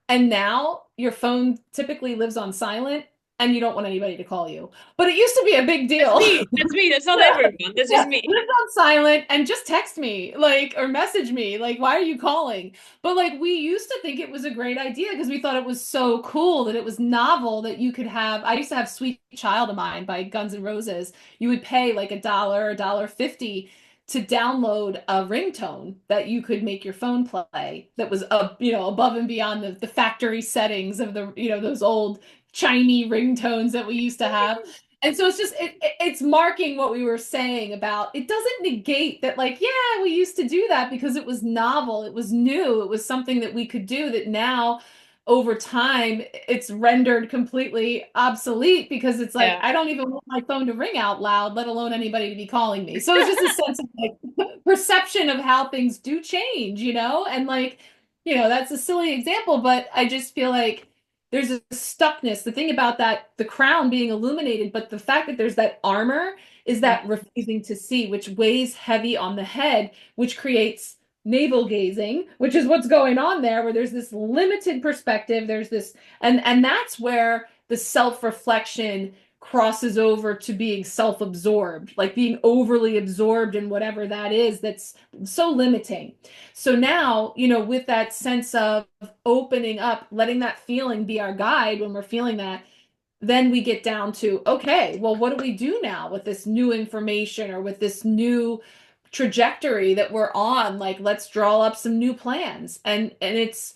And now your phone typically lives on silent and you don't want anybody to call you. But it used to be a big That's deal. me. That's me. That's not everyone. That's just Yeah, me. live on silent and just text me, like, or message me, like, why are you calling? But like, we used to think it was a great idea because we thought it was so cool that it was novel that you could have. I used to have Sweet Child of Mine by Guns N' Roses. You would pay like $1, $1.50 to download a ringtone that you could make your phone play that was above and beyond the factory settings of those old chimey ringtones that we used to have. And so it's just it's marking what we were saying about it doesn't negate that, like, yeah, we used to do that because it was novel, it was new, it was something that we could do that now over time it's rendered completely obsolete because it's like Yeah. I don't even want my phone to ring out loud, let alone anybody to be calling me. So it's just a sense of like perception of how things do change, And like, that's a silly example, but I just feel like there's a stuckness. The thing about that, the crown being illuminated, but the fact that there's that armor is Mm. that refusing to see, which weighs heavy on the head, which creates navel gazing, which is what's going on there, where there's this limited perspective. There's this, and that's where the self-reflection crosses over to being self-absorbed, like being overly absorbed in whatever that is that's so limiting. So now, with that sense of opening up, letting that feeling be our guide when we're feeling that, then we get down to, okay, well, what do we do now with this new information or with this new trajectory that we're on? Like, let's draw up some new plans. And it's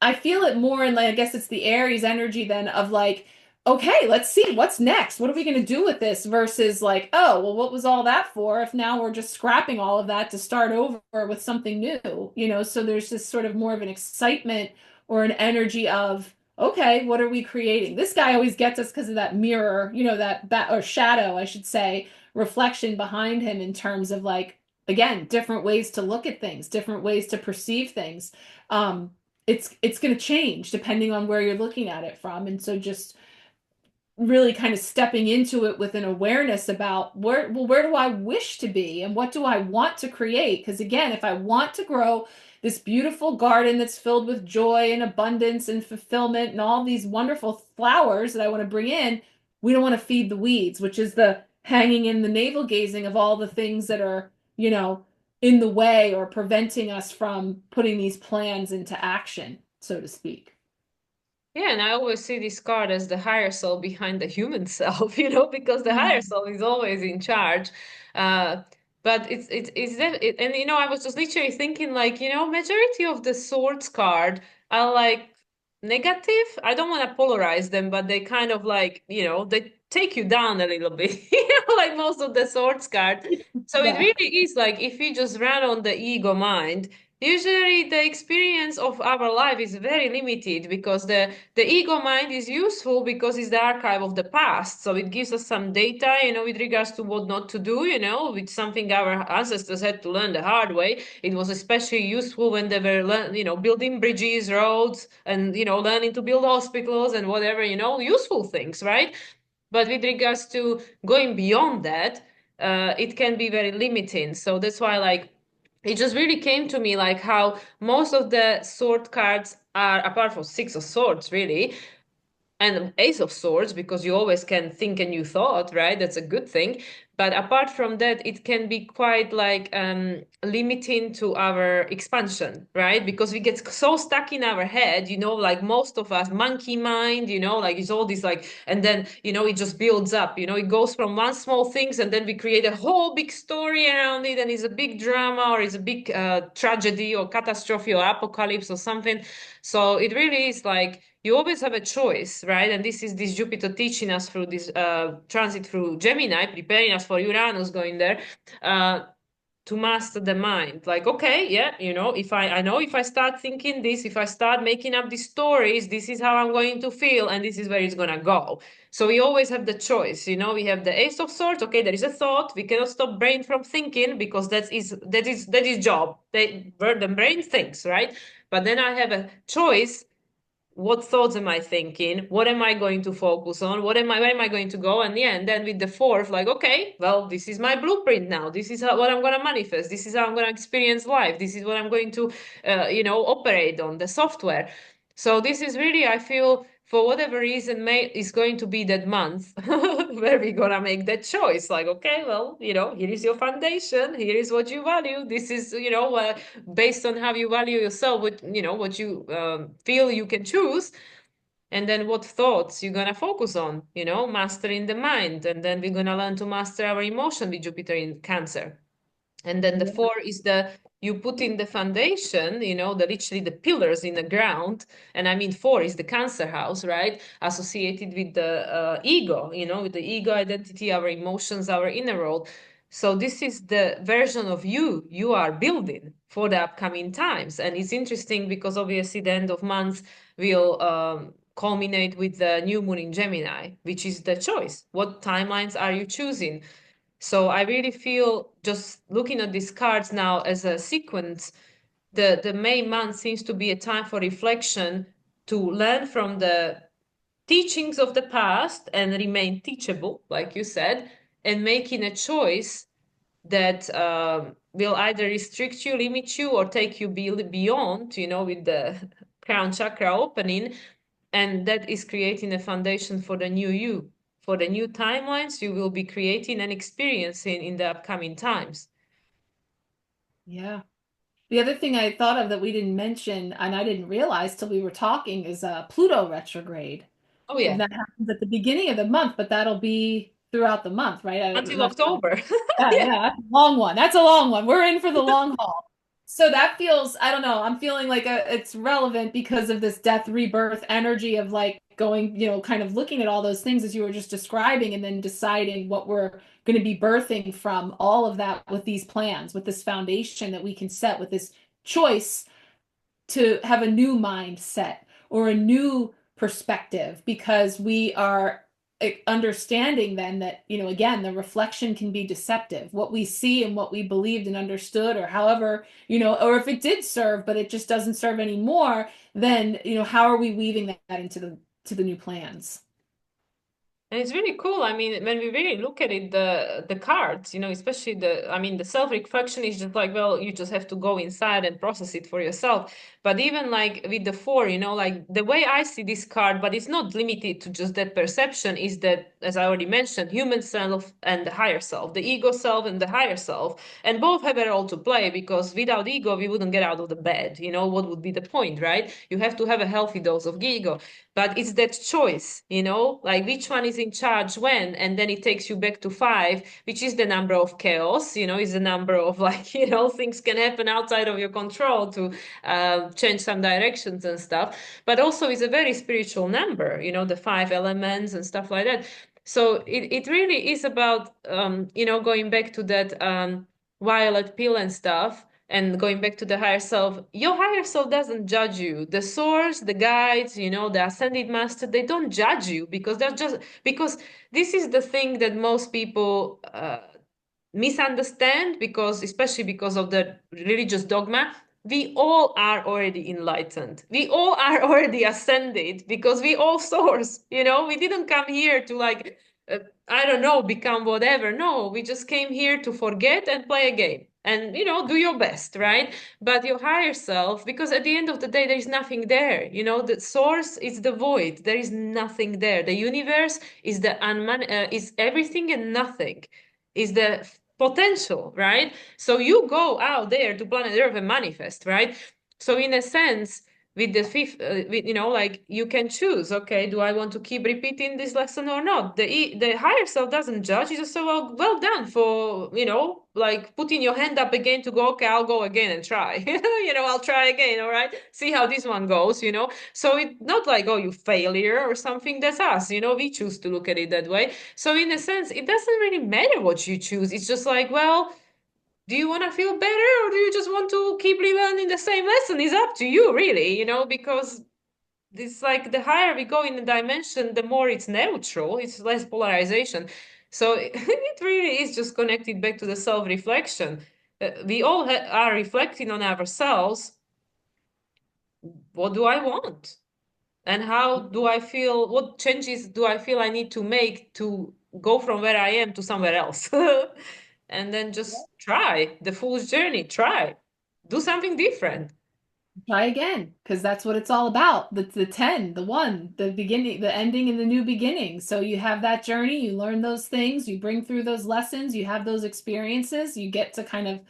I feel it more in, like, I guess it's the Aries energy then of like, okay, let's see what's next. What are we going to do with this versus like, oh, well, what was all that for if now we're just scrapping all of that to start over with something new? So there's this sort of more of an excitement or an energy of, okay, what are we creating? This guy always gets us because of that mirror, that or shadow, I should say, reflection behind him in terms of like, again, different ways to look at things, different ways to perceive things. Um, it's going to change depending on where you're looking at it from. And so just really kind of stepping into it with an awareness about where do I wish to be and what do I want to create? Because again, if I want to grow this beautiful garden that's filled with joy and abundance and fulfillment and all these wonderful flowers that I want to bring in, we don't want to feed the weeds, which is the hanging in the navel gazing of all the things that are, in the way or preventing us from putting these plans into action, so to speak. Yeah, and I always see this card as the higher self behind the human self, because the higher Mm. self is always in charge. Uh, but it's that, and I was just literally thinking like, majority of the swords card are like negative. I don't want to polarize them, but they kind of like, they take you down a little bit, like most of the swords card. So it Yeah. really is like if we just run on the ego mind, usually the experience of our life is very limited because the ego mind is useful because it's the archive of the past. So it gives us some data, with regards to what not to do, with something our ancestors had to learn the hard way. It was especially useful when they were, building bridges, roads, and, learning to build hospitals and whatever, useful things, right? But with regards to going beyond that, it can be very limiting. So that's why, like, it just really came to me like how most of the sword cards are, apart from six of swords, really, and ace of swords, because you always can think a new thought, right? That's a good thing. But apart from that, it can be quite like limiting to our expansion, right? Because we get so stuck in our head, like most of us, monkey mind, like it's all this like, and then it just builds up, it goes from one small things, and then we create a whole big story around it, and it's a big drama, or it's a big tragedy or catastrophe or apocalypse or something. So it really is like you always have a choice, right? And this is this Jupiter teaching us through this transit through Gemini, preparing us for Uranus going there, uh, to master the mind. Like, okay, yeah, if I know if I start thinking this, if I start making up these stories, this is how I'm going to feel, and this is where it's gonna go. So we always have the choice, we have the Ace of Swords. Okay, there is a thought. We cannot stop brain from thinking because that is job. The brain thinks, right? But then I have a choice. What thoughts am I thinking? What am I going to focus on? Where am I going to go? And yeah, and then with the fourth, like, okay, well, this is my blueprint now. This is what I'm going to manifest. This is how I'm going to experience life. This is what I'm going to, operate on the software. So this is really, I feel, for whatever reason, May is going to be that month where we're gonna make that choice. Like, okay, well, here is your foundation. Here is what you value. This is, based on how you value yourself, what you feel you can choose, and then what thoughts you're gonna focus on, mastering the mind, and then we're gonna learn to master our emotion with Jupiter in Cancer. And then the Yeah. four is the you put in the foundation, the literally the pillars in the ground. And I mean, four is the Cancer house, right? Associated with the ego, with the ego identity, our emotions, our inner world. So this is the version of you are building for the upcoming times. And it's interesting because obviously the end of month will culminate with the new moon in Gemini, which is the choice. What timelines are you choosing? So I really feel, just looking at these cards now as a sequence, the May month seems to be a time for reflection, to learn from the teachings of the past and remain teachable, like you said, and making a choice that will either restrict you, limit you, or take you beyond, with the crown chakra opening. And that is creating a foundation for the new you, for the new timelines you will be creating and experiencing in the upcoming times. Yeah. The other thing I thought of that we didn't mention, and I didn't realize till we were talking, is Pluto retrograde. Oh, And yeah. that happens at the beginning of the month, but that'll be throughout the month, right? Until That's October. yeah, Yeah. yeah, that's a long one. That's a long one. We're in for the long haul. So that feels, I don't know, I'm feeling like it's relevant because of this death rebirth energy of like going, kind of looking at all those things as you were just describing and then deciding what we're going to be birthing from all of that with these plans, with this foundation that we can set, with this choice to have a new mindset or a new perspective because we are understanding then that, again, the reflection can be deceptive. What we see and what we believed and understood, or however, or if it did serve, but it just doesn't serve anymore, then, how are we weaving that into the new plans? And it's really cool. I mean, when we really look at it, the cards, especially the self-reflection is just like, well, you just have to go inside and process it for yourself. But even like with the four, like the way I see this card, but it's not limited to just that perception, is that, as I already mentioned, human self and the higher self, the ego self and the higher self, and both have a role to play because without ego, we wouldn't get out of the bed. What would be the point, right? You have to have a healthy dose of ego. But it's that choice, like which one is in charge when, and then it takes you back to five, which is the number of chaos, is the number of like, things can happen outside of your control to change some directions and stuff. But also is a very spiritual number, the five elements and stuff like that. So it really is about, going back to that violet pill and stuff and going back to the higher self. Your higher self doesn't judge you. The source, the guides, the ascended master, they don't judge you because they're just because this is the thing that most people misunderstand, because especially because of the religious dogma. We all are already enlightened, we all are already ascended, because we all source. We didn't come here to like I don't know, become whatever. No, we just came here to forget and play a game and do your best, right? But your higher self, because at the end of the day there is nothing there. The source is the void, there is nothing there. The universe is is everything and nothing, is the potential, right? So you go out there to planet Earth and manifest, right? So in a sense, with the fifth, like you can choose. Okay, do I want to keep repeating this lesson or not? The higher self doesn't judge. It's just so well done for like putting your hand up again to go. Okay, I'll go again and try. I'll try again. All right, see how this one goes. So it's not like, oh, you failure or something. That's us. We choose to look at it that way. So in a sense, it doesn't really matter what you choose. It's just like, well, do you want to feel better, or do you just want to keep relearning the same lesson? It's up to you, really, because it's like the higher we go in the dimension, the more it's neutral, it's less polarization. So it really is just connected back to the self-reflection. We all are reflecting on ourselves. What do I want? And how do I feel? What changes do I feel I need to make to go from where I am to somewhere else? And then just try the fool's journey. Try, do something different. Try again, because that's what it's all about. The 10, the one, the beginning, the ending, and the new beginning. So you have that journey, you learn those things, you bring through those lessons, you have those experiences, you get to kind of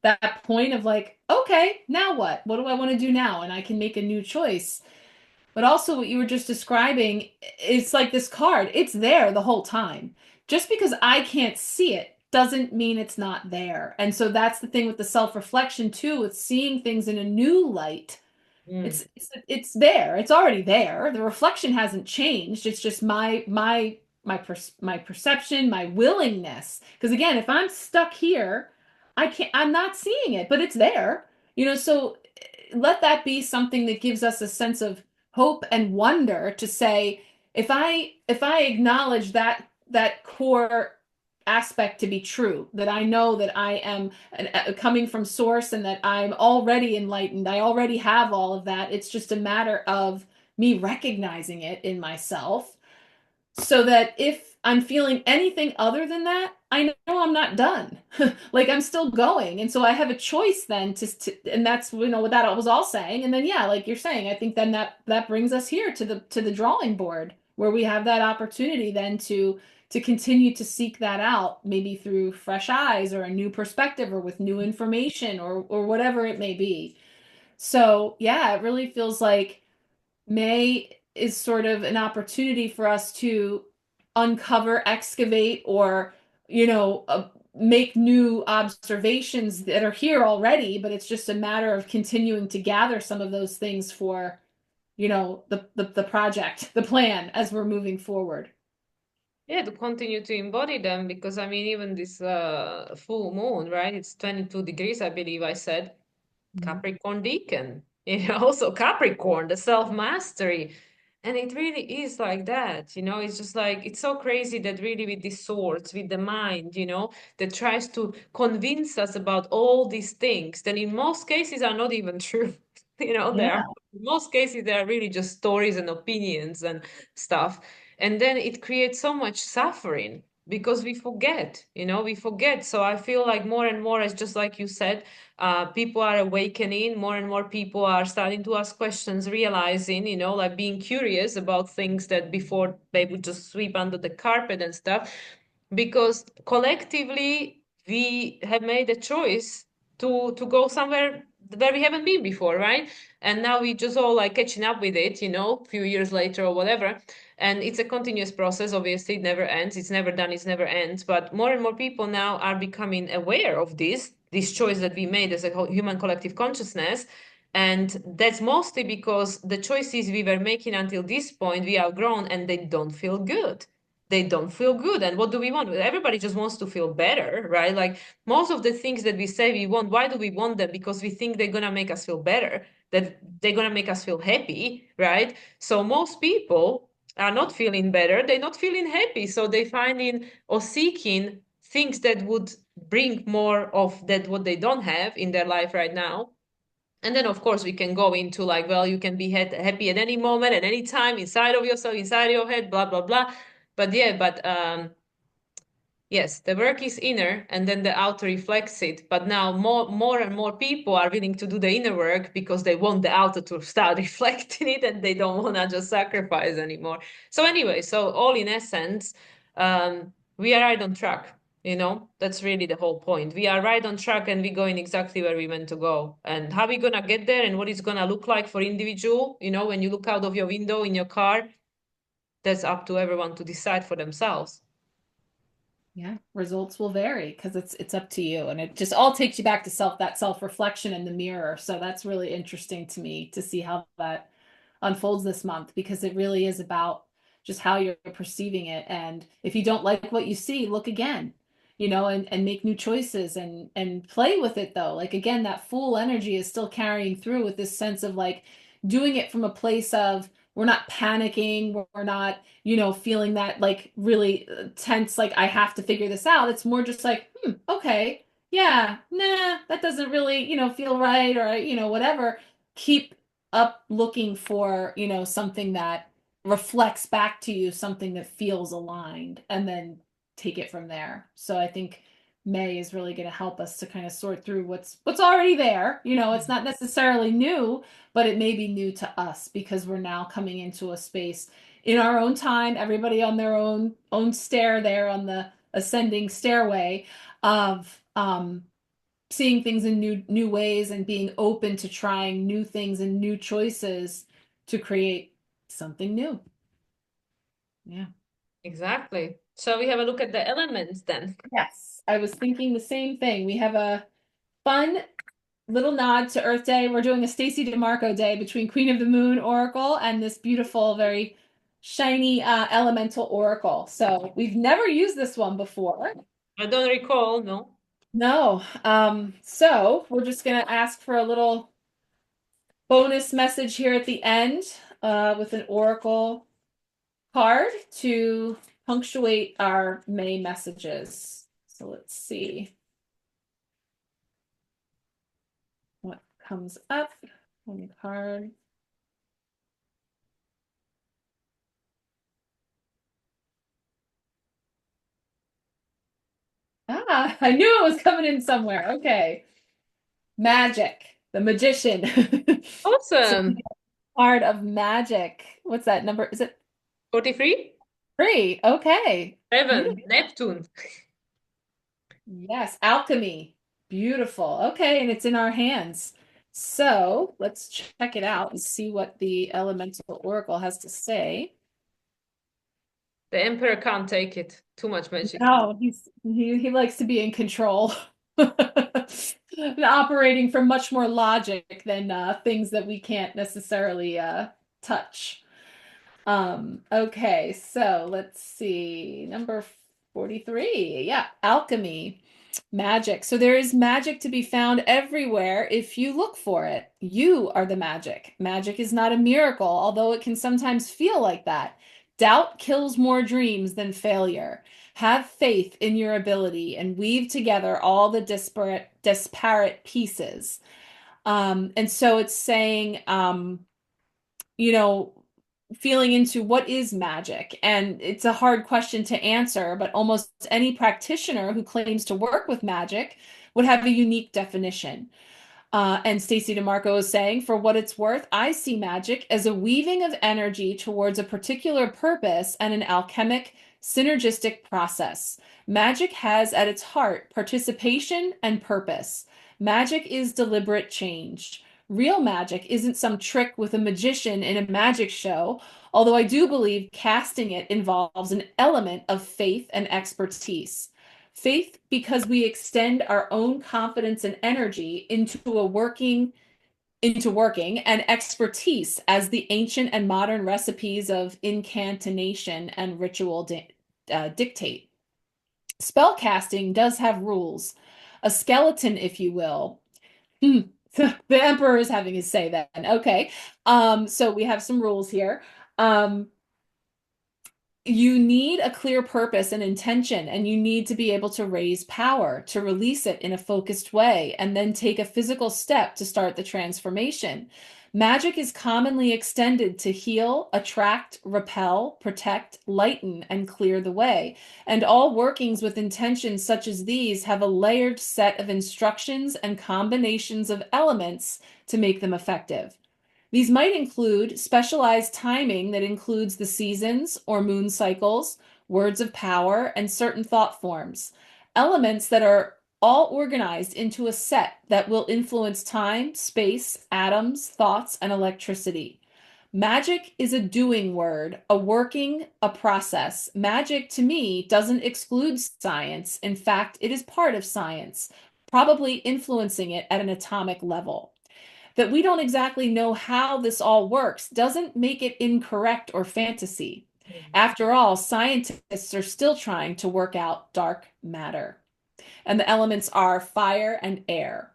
that point of like, okay, now what? What do I want to do now? And I can make a new choice. But also what you were just describing, it's like this card, it's there the whole time. Just because I can't see it doesn't mean it's not there. And so that's the thing with the self-reflection too, with seeing things in a new light. Mm. It's there. It's already there. The reflection hasn't changed. It's just my perception, my willingness. Because again, if I'm stuck here, I'm not seeing it, but it's there. So let that be something that gives us a sense of hope and wonder to say, if I acknowledge that core aspect to be true, that I know that I am coming from source and that I'm already enlightened, I already have all of that. It's just a matter of me recognizing it in myself so that if I'm feeling anything other than that, I know I'm not done. Like I'm still going. And so I have a choice then and that's what that was all saying. And then yeah, like you're saying, I think then that brings us here to the drawing board where we have that opportunity then to continue to seek that out, maybe through fresh eyes or a new perspective or with new information or whatever it may be. So yeah, it really feels like May is sort of an opportunity for us to uncover, excavate, or, make new observations that are here already, but it's just a matter of continuing to gather some of those things for, the project, the plan as we're moving forward. Yeah, to continue to embody them, because I mean, even this full moon, right? It's 22 degrees, I believe I said. Mhm. Capricorn Deacon, also Capricorn, the self-mastery. And it really is like that, it's just like, it's so crazy that really with these swords, with the mind, that tries to convince us about all these things that in most cases are not even true. There are, Yeah. in most cases, they are really just stories and opinions and stuff. And then it creates so much suffering because we forget. So I feel like more and more, as just like you said, people are awakening, more and more people are starting to ask questions, realizing, like being curious about things that before they would just sweep under the carpet and stuff, because collectively we have made a choice to go somewhere where we haven't been before, right? And now we just all like catching up with it, a few years later or whatever. And it's a continuous process. Obviously, it never ends. It's never done. It's never ends. But more and more people now are becoming aware of this choice that we made as a human collective consciousness. And that's mostly because the choices we were making until this point, we are grown and they don't feel good. They don't feel good. And what do we want? Everybody just wants to feel better, right? Like most of the things that we say we want, why do we want them? Because we think they're going to make us feel better, that they're going to make us feel happy, right? So most people are not feeling better, they're not feeling happy, so they finding or seeking things that would bring more of that what they don't have in their life right now. And then of course we can go into like, well, you can be happy at any moment, at any time, inside of yourself, inside your head, blah blah blah. But yeah, but yes, the work is inner and then the outer reflects it. But now more and more people are willing to do the inner work because they want the outer to start reflecting it and they don't want to just sacrifice anymore. So anyway, so all in essence, we are right on track. That's really the whole point. We are right on track and we're going exactly where we meant to go. And how we gonna get there and what it's gonna look like for individual, when you look out of your window in your car, that's up to everyone to decide for themselves. Yeah, results will vary because it's up to you, and it just all takes you back to that self-reflection in the mirror. So that's really interesting to me to see how that unfolds this month because it really is about just how you're perceiving it. And if you don't like what you see, look again, and make new choices and play with it though. Like again, that Fool energy is still carrying through with this sense of like doing it from a place of we're not panicking, we're not, feeling that like really tense, like I have to figure this out. It's more just like, okay, yeah, nah, that doesn't really, feel right or, whatever. Keep up looking for, something that reflects back to you, something that feels aligned, and then take it from there. So I think May is really going to help us to kind of sort through what's already there. It's not necessarily new, but it may be new to us because we're now coming into a space in our own time, everybody on their own stair there on the ascending stairway of seeing things in new ways and being open to trying new things and new choices to create something new. Yeah. Exactly. So we have a look at the elements then. Yes, I was thinking the same thing. We have a fun little nod to Earth Day. We're doing a Stacey DeMarco day between Queen of the Moon Oracle and this beautiful, very shiny elemental oracle. So we've never used this one before. I don't recall, no. No. So we're just gonna ask for a little bonus message here at the end with an oracle card to punctuate our May messages. So let's see what comes up on the card. Ah, I knew it was coming in somewhere. Okay. Magic, the magician. So Awesome. part of magic. What's that number? Is it 43? three? Okay. Seven. Beautiful. Neptune. Yes, alchemy. Beautiful. Okay, and it's in our hands. So let's check it out and see what the elemental oracle has to say. The emperor can't take it. Too much magic. No, he likes to be in control. Operating from much more logic than things that we can't necessarily touch. Okay, so let's see. Number 43. Yeah, alchemy, magic. So there is magic to be found everywhere if you look for it. You are the magic. Magic is not a miracle, although it can sometimes feel like that. Doubt kills more dreams than failure. Have faith in your ability and weave together all the disparate pieces. And so it's saying, you know, feeling into what is magic. And it's a hard question to answer, but almost any practitioner who claims to work with magic would have a unique definition. And Stacey DeMarco is saying, for what it's worth, I see magic as a weaving of energy towards a particular purpose and an alchemic, synergistic process. Magic has at its heart participation and purpose. Magic is deliberate change. Real magic isn't some trick with a magician in a magic show, although I do believe casting it involves an element of faith and expertise. Faith because we extend our own confidence and energy into working and expertise as the ancient and modern recipes of incantation and ritual dictate. Spell casting does have rules, a skeleton, if you will. Hmm. The emperor is having his say then. Okay. So we have some rules here. Um, you need a clear purpose and intention, and you need to be able to raise power, to release it in a focused way, and then take a physical step to start the transformation. Magic is commonly extended to heal, attract, repel, protect, lighten, and clear the way. And all workings with intentions such as these have a layered set of instructions and combinations of elements to make them effective. These might include specialized timing that includes the seasons or moon cycles, words of power, and certain thought forms. Elements that are all organized into a set that will influence time, space, atoms, thoughts, and electricity. Magic is a doing word, a working, a process. Magic to me doesn't exclude science. In fact, it is part of science, probably influencing it at an atomic level. That we don't exactly know how this all works doesn't make it incorrect or fantasy. After all, scientists are still trying to work out dark matter. And the elements are fire and air.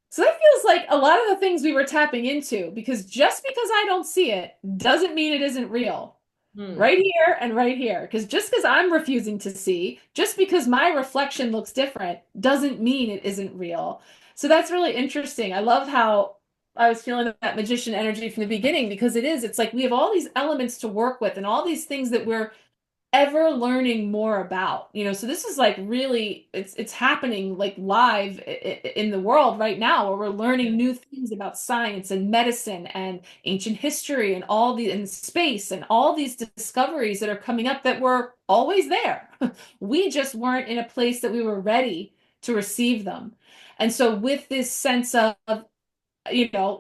So that feels like a lot of the things we were tapping into, because just because I don't see it doesn't mean it isn't real. Hmm. Right here and right here. Because just because I'm refusing to see, just because my reflection looks different, doesn't mean it isn't real. So that's really interesting. I love how I was feeling that magician energy from the beginning because it is. It's like we have all these elements to work with and all these things that we're ever learning more about, so this is like really it's happening like live in the world right now where we're learning new things about science and medicine and ancient history and all the and space and all these discoveries that are coming up that were always there. We just weren't in a place that we were ready to receive them. And so with this sense of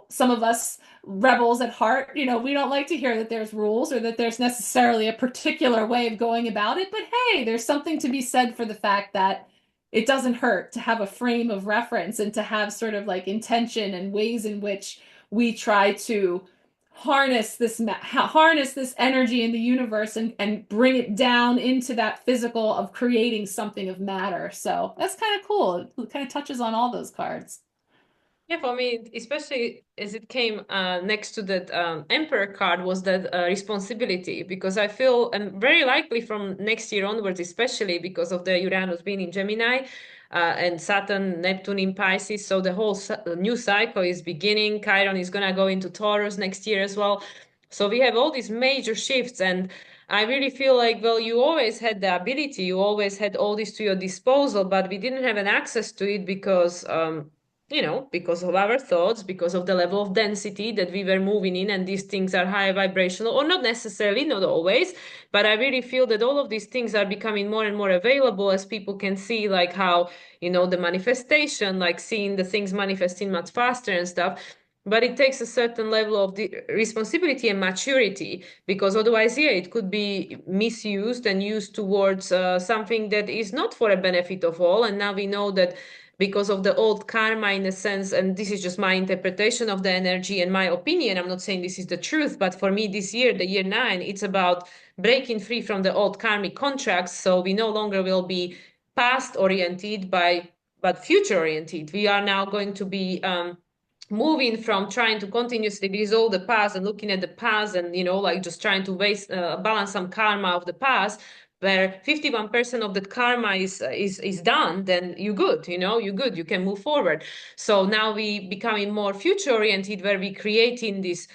some of us rebels at heart, we don't like to hear that there's rules or that there's necessarily a particular way of going about it. But hey, there's something to be said for the fact that it doesn't hurt to have a frame of reference and to have sort of like intention and ways in which we try to harness this energy in the universe and bring it down into that physical of creating something of matter. So that's kind of cool. It kind of touches on all those cards. Yeah, for me, especially as it came next to that Emperor card, was that responsibility because I feel, and very likely from next year onwards, especially because of the Uranus being in Gemini and Saturn, Neptune in Pisces. So the whole new cycle is beginning. Chiron is going to go into Taurus next year as well. So we have all these major shifts, and I really feel like, well, you always had the ability, you always had all this to your disposal, but we didn't have an access to it because, because of our thoughts, because of the level of density that we were moving in, and these things are high vibrational, or not necessarily, not always, but I really feel that all of these things are becoming more and more available as people can see, like how, the manifestation, like seeing the things manifesting much faster and stuff. But it takes a certain level of the responsibility and maturity, because otherwise, yeah, it could be misused and used towards something that is not for a benefit of all. And now we know that because of the old karma, in a sense, and this is just my interpretation of the energy and my opinion, I'm not saying this is the truth, but for me, this year, the year 9, it's about breaking free from the old karmic contracts. So we no longer will be past oriented but future oriented. We are now going to be moving from trying to continuously resolve the past and looking at the past and like just trying to waste balance some karma of the past, where 51% of the karma is done, then you're good, you're good, you can move forward. So now we becoming more future oriented, where we creating this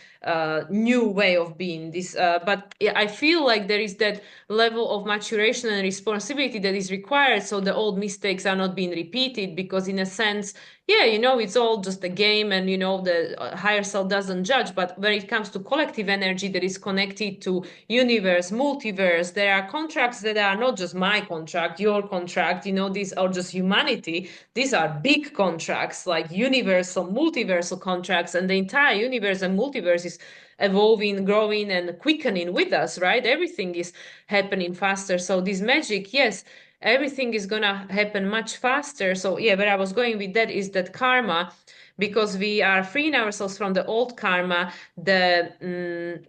new way of being this, but I feel like there is that level of maturation and responsibility that is required, so the old mistakes are not being repeated, because in a sense, yeah, it's all just a game, and the higher self doesn't judge. But when it comes to collective energy that is connected to universe, multiverse, there are contracts that are not just my contract, your contract, these are just humanity. These are big contracts, like universal, multiversal contracts, and the entire universe and multiverse is evolving, growing, and quickening with us, right? Everything is happening faster. So this magic, yes, everything is gonna happen much faster. So yeah, where I was going with that is that karma, because we are freeing ourselves from the old karma, the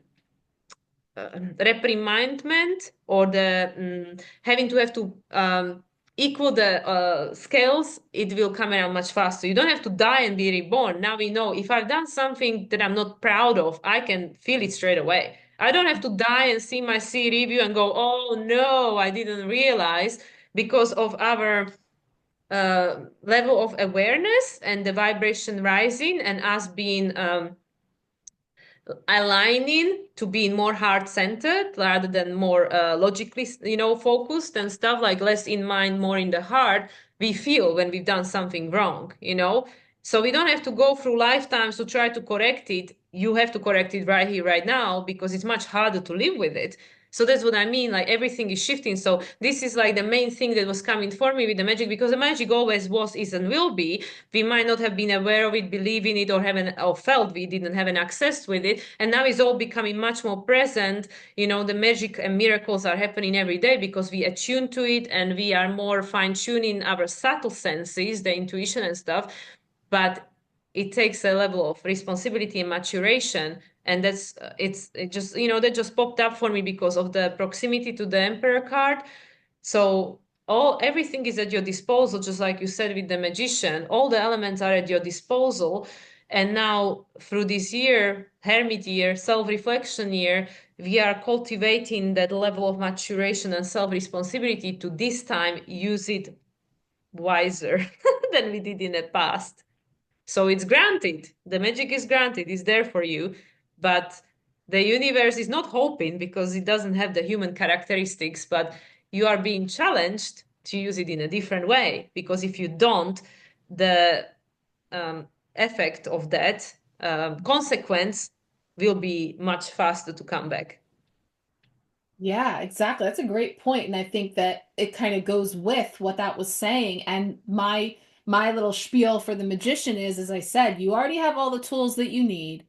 reprimandment, or the having to have to equal the scales, it will come around much faster. You don't have to die and be reborn. Now we know if I've done something that I'm not proud of, I can feel it straight away. I don't have to die and see my C review and go, oh no, I didn't realize, because of our level of awareness and the vibration rising, and us being aligning to being more heart centered rather than more logically focused and stuff, like less in mind, more in the heart. We feel when we've done something wrong, so we don't have to go through lifetimes to try to correct it. You have to correct it right here, right now, because it's much harder to live with it. So that's what I mean, like everything is shifting. So this is like the main thing that was coming for me with the magic, because the magic always was, is, and will be. We might not have been aware of it, believe in it, or haven't, or felt we didn't have an access with it, and now it's all becoming much more present. The magic and miracles are happening every day because we attune to it, and we are more fine-tuning our subtle senses, the intuition and stuff. But it takes a level of responsibility and maturation, and it just that just popped up for me because of the proximity to the Emperor card. So everything is at your disposal, just like you said with the magician. All the elements are at your disposal. And now through this year, Hermit year, self-reflection year, we are cultivating that level of maturation and self-responsibility to this time use it wiser than we did in the past. So it's granted. The magic is granted. It's there for you. But the universe is not hoping, because it doesn't have the human characteristics, but you are being challenged to use it in a different way. Because if you don't, the effect of that consequence will be much faster to come back. Yeah, exactly. That's a great point, and I think that it kind of goes with what that was saying. And my little spiel for the magician is, as I said, you already have all the tools that you need,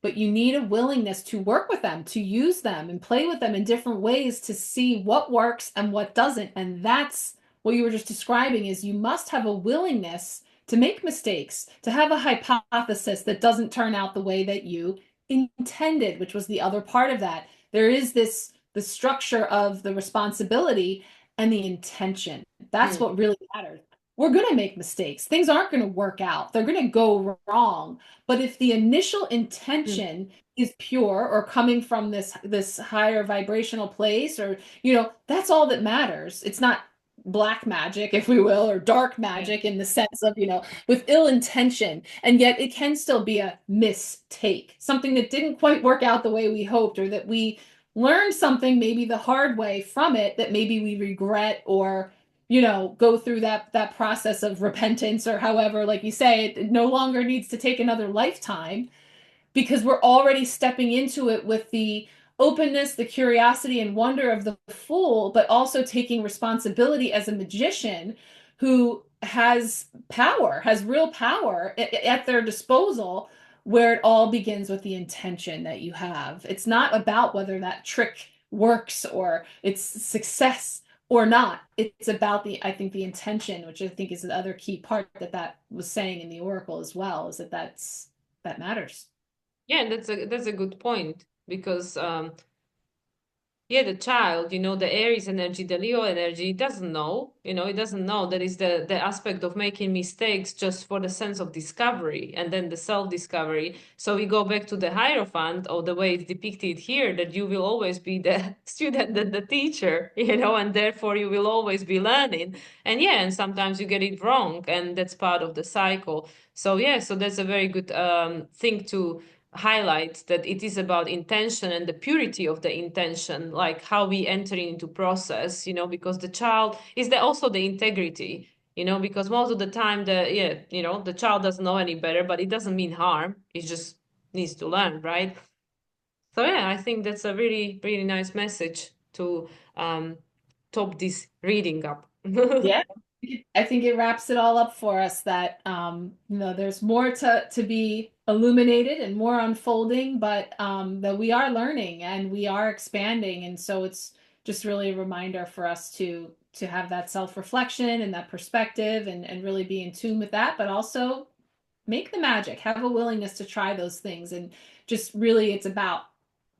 but you need a willingness to work with them, to use them and play with them in different ways to see what works and what doesn't. And that's what you were just describing, is you must have a willingness to make mistakes, to have a hypothesis that doesn't turn out the way that you intended, which was the other part of that. There is this the structure of the responsibility and the intention. That's Hmm. what really matters. We're going to make mistakes. Things aren't going to work out. They're going to go wrong. But if the initial Hmm. intention is pure, or coming from this higher vibrational place, or that's all that matters. It's not black magic, if we will, or dark Yeah. magic, in the sense of, with ill intention. And yet it can still be a mistake, something that didn't quite work out the way we hoped, or that we learn something maybe the hard way from it that maybe we regret or go through that process of repentance or however, like you say, it no longer needs to take another lifetime because we're already stepping into it with the openness, the curiosity, and wonder of the fool, but also taking responsibility as a magician who has power, has real power at their disposal, where it all begins with the intention that you have. It's not about whether that trick works or it's success or not. It's about I think, the intention, which I think is the other key part that was saying in the oracle as well, is that matters. Yeah, and that's a good point because yeah, the child, the Aries energy, the Leo energy, doesn't know, it doesn't know that is the aspect of making mistakes just for the sense of discovery and then the self-discovery. So we go back to the Hierophant or the way it's depicted here, that you will always be the student and the teacher, and therefore you will always be learning. And yeah, and sometimes you get it wrong, and that's part of the cycle. So yeah, so that's a very good thing to highlights that it is about intention and the purity of the intention, like how we enter into process, because the child is also the integrity, because most of the time the child doesn't know any better, but it doesn't mean harm. It just needs to learn, right? So yeah, I think that's a really, really nice message to um, top this reading up. Yeah. I think it wraps it all up for us that there's more to be illuminated and more unfolding, but that we are learning and we are expanding. And so it's just really a reminder for us to have that self-reflection and that perspective and really be in tune with that, but also make the magic, have a willingness to try those things. And just really, it's about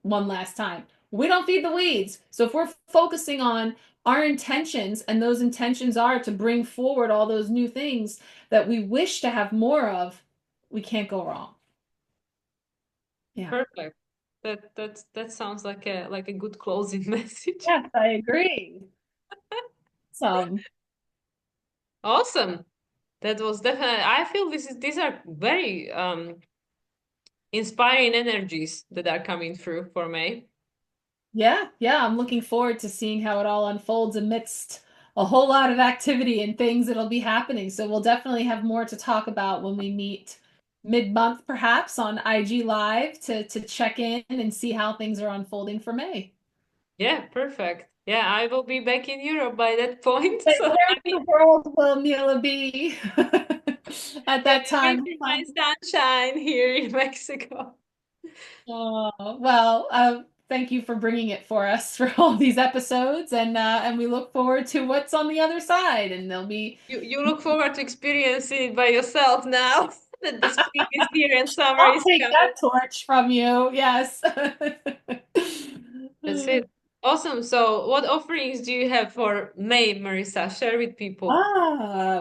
one last time. We don't feed the weeds. So if we're focusing on our intentions, and those intentions are to bring forward all those new things that we wish to have more of, we can't go wrong. Yeah. Perfect. That sounds like a good closing message. Yes, I agree. So, Awesome. That was definitely, I feel these are very inspiring energies that are coming through for me. yeah, I'm looking forward to seeing how it all unfolds amidst a whole lot of activity and things that'll be happening. So we'll definitely have more to talk about when we meet mid-month, perhaps on IG Live to check in and see how things are unfolding for May. Yeah, perfect. Yeah, I will be back in Europe by that point. But So where in the world will Mila be at yeah, that time? waiting my sunshine here in Mexico. Oh, well, thank you for bringing it for us for all these episodes, and we look forward to what's on the other side. And there'll be. You look forward to experiencing it by yourself now that the spring is here and summer I'll is take coming. that torch from you. Yes. That's it. Awesome. So, what offerings do you have for May, Marissa? Share with people.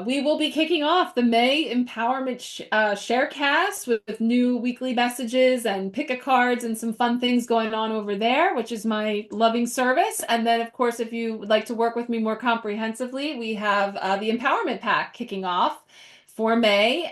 We will be kicking off the May Empowerment Sharecast with new weekly messages and pick a cards and some fun things going on over there, which is my loving service. And then, of course, if you would like to work with me more comprehensively, we have the Empowerment Pack kicking off for May.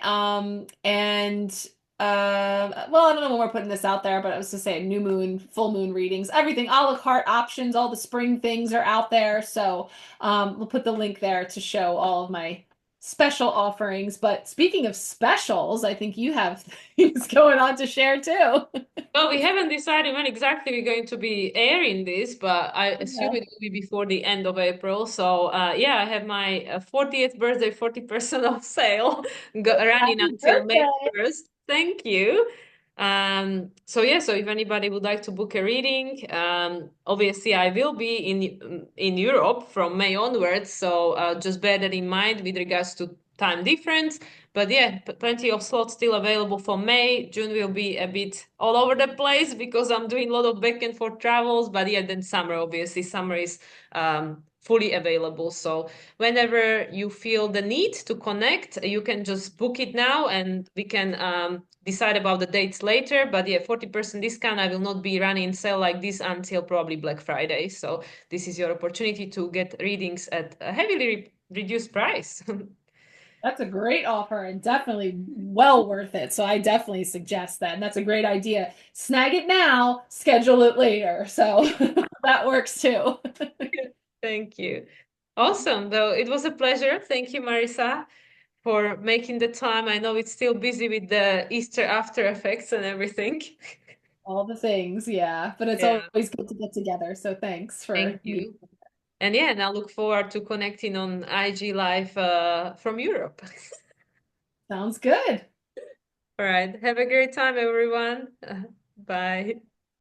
Well, I don't know when we're putting this out there, but I was to say new moon, full moon readings, everything, a la carte options, all the spring things are out there. So we'll put the link there to show all of my special offerings. But speaking of specials, I think you have things going on to share too. Well, we haven't decided when exactly we're going to be airing this, but I assume Yeah. it will be before the end of April. So, yeah, I have my 40th birthday 40% off sale running Happy until May birthday. 1st. Thank you. So yeah, so if anybody would like to book a reading, obviously I will be in Europe from May onwards. So just bear that in mind with regards to time difference. But yeah, plenty of slots still available for May. June will be a bit all over the place because I'm doing a lot of back and forth travels. But yeah, then summer, obviously, summer is fully available. So whenever you feel the need to connect, you can just book it now and we can decide about the dates later. But yeah, 40% discount. I will not be running sale like this until probably Black Friday. So this is your opportunity to get readings at a heavily reduced price. That's a great offer and definitely well worth it. So I definitely suggest that. And that's a great idea. Snag it now, schedule it later. So that works too. Thank you. Awesome, though. It was a pleasure. Thank you, Marissa, for making the time. I know it's still busy with the Easter after effects and everything. All the things, yeah. But it's Yeah, always good to get together. So thanks thank for meeting. you. And yeah, and I look forward to connecting on IG Live from Europe. Sounds good. All right. Have a great time, everyone. Bye.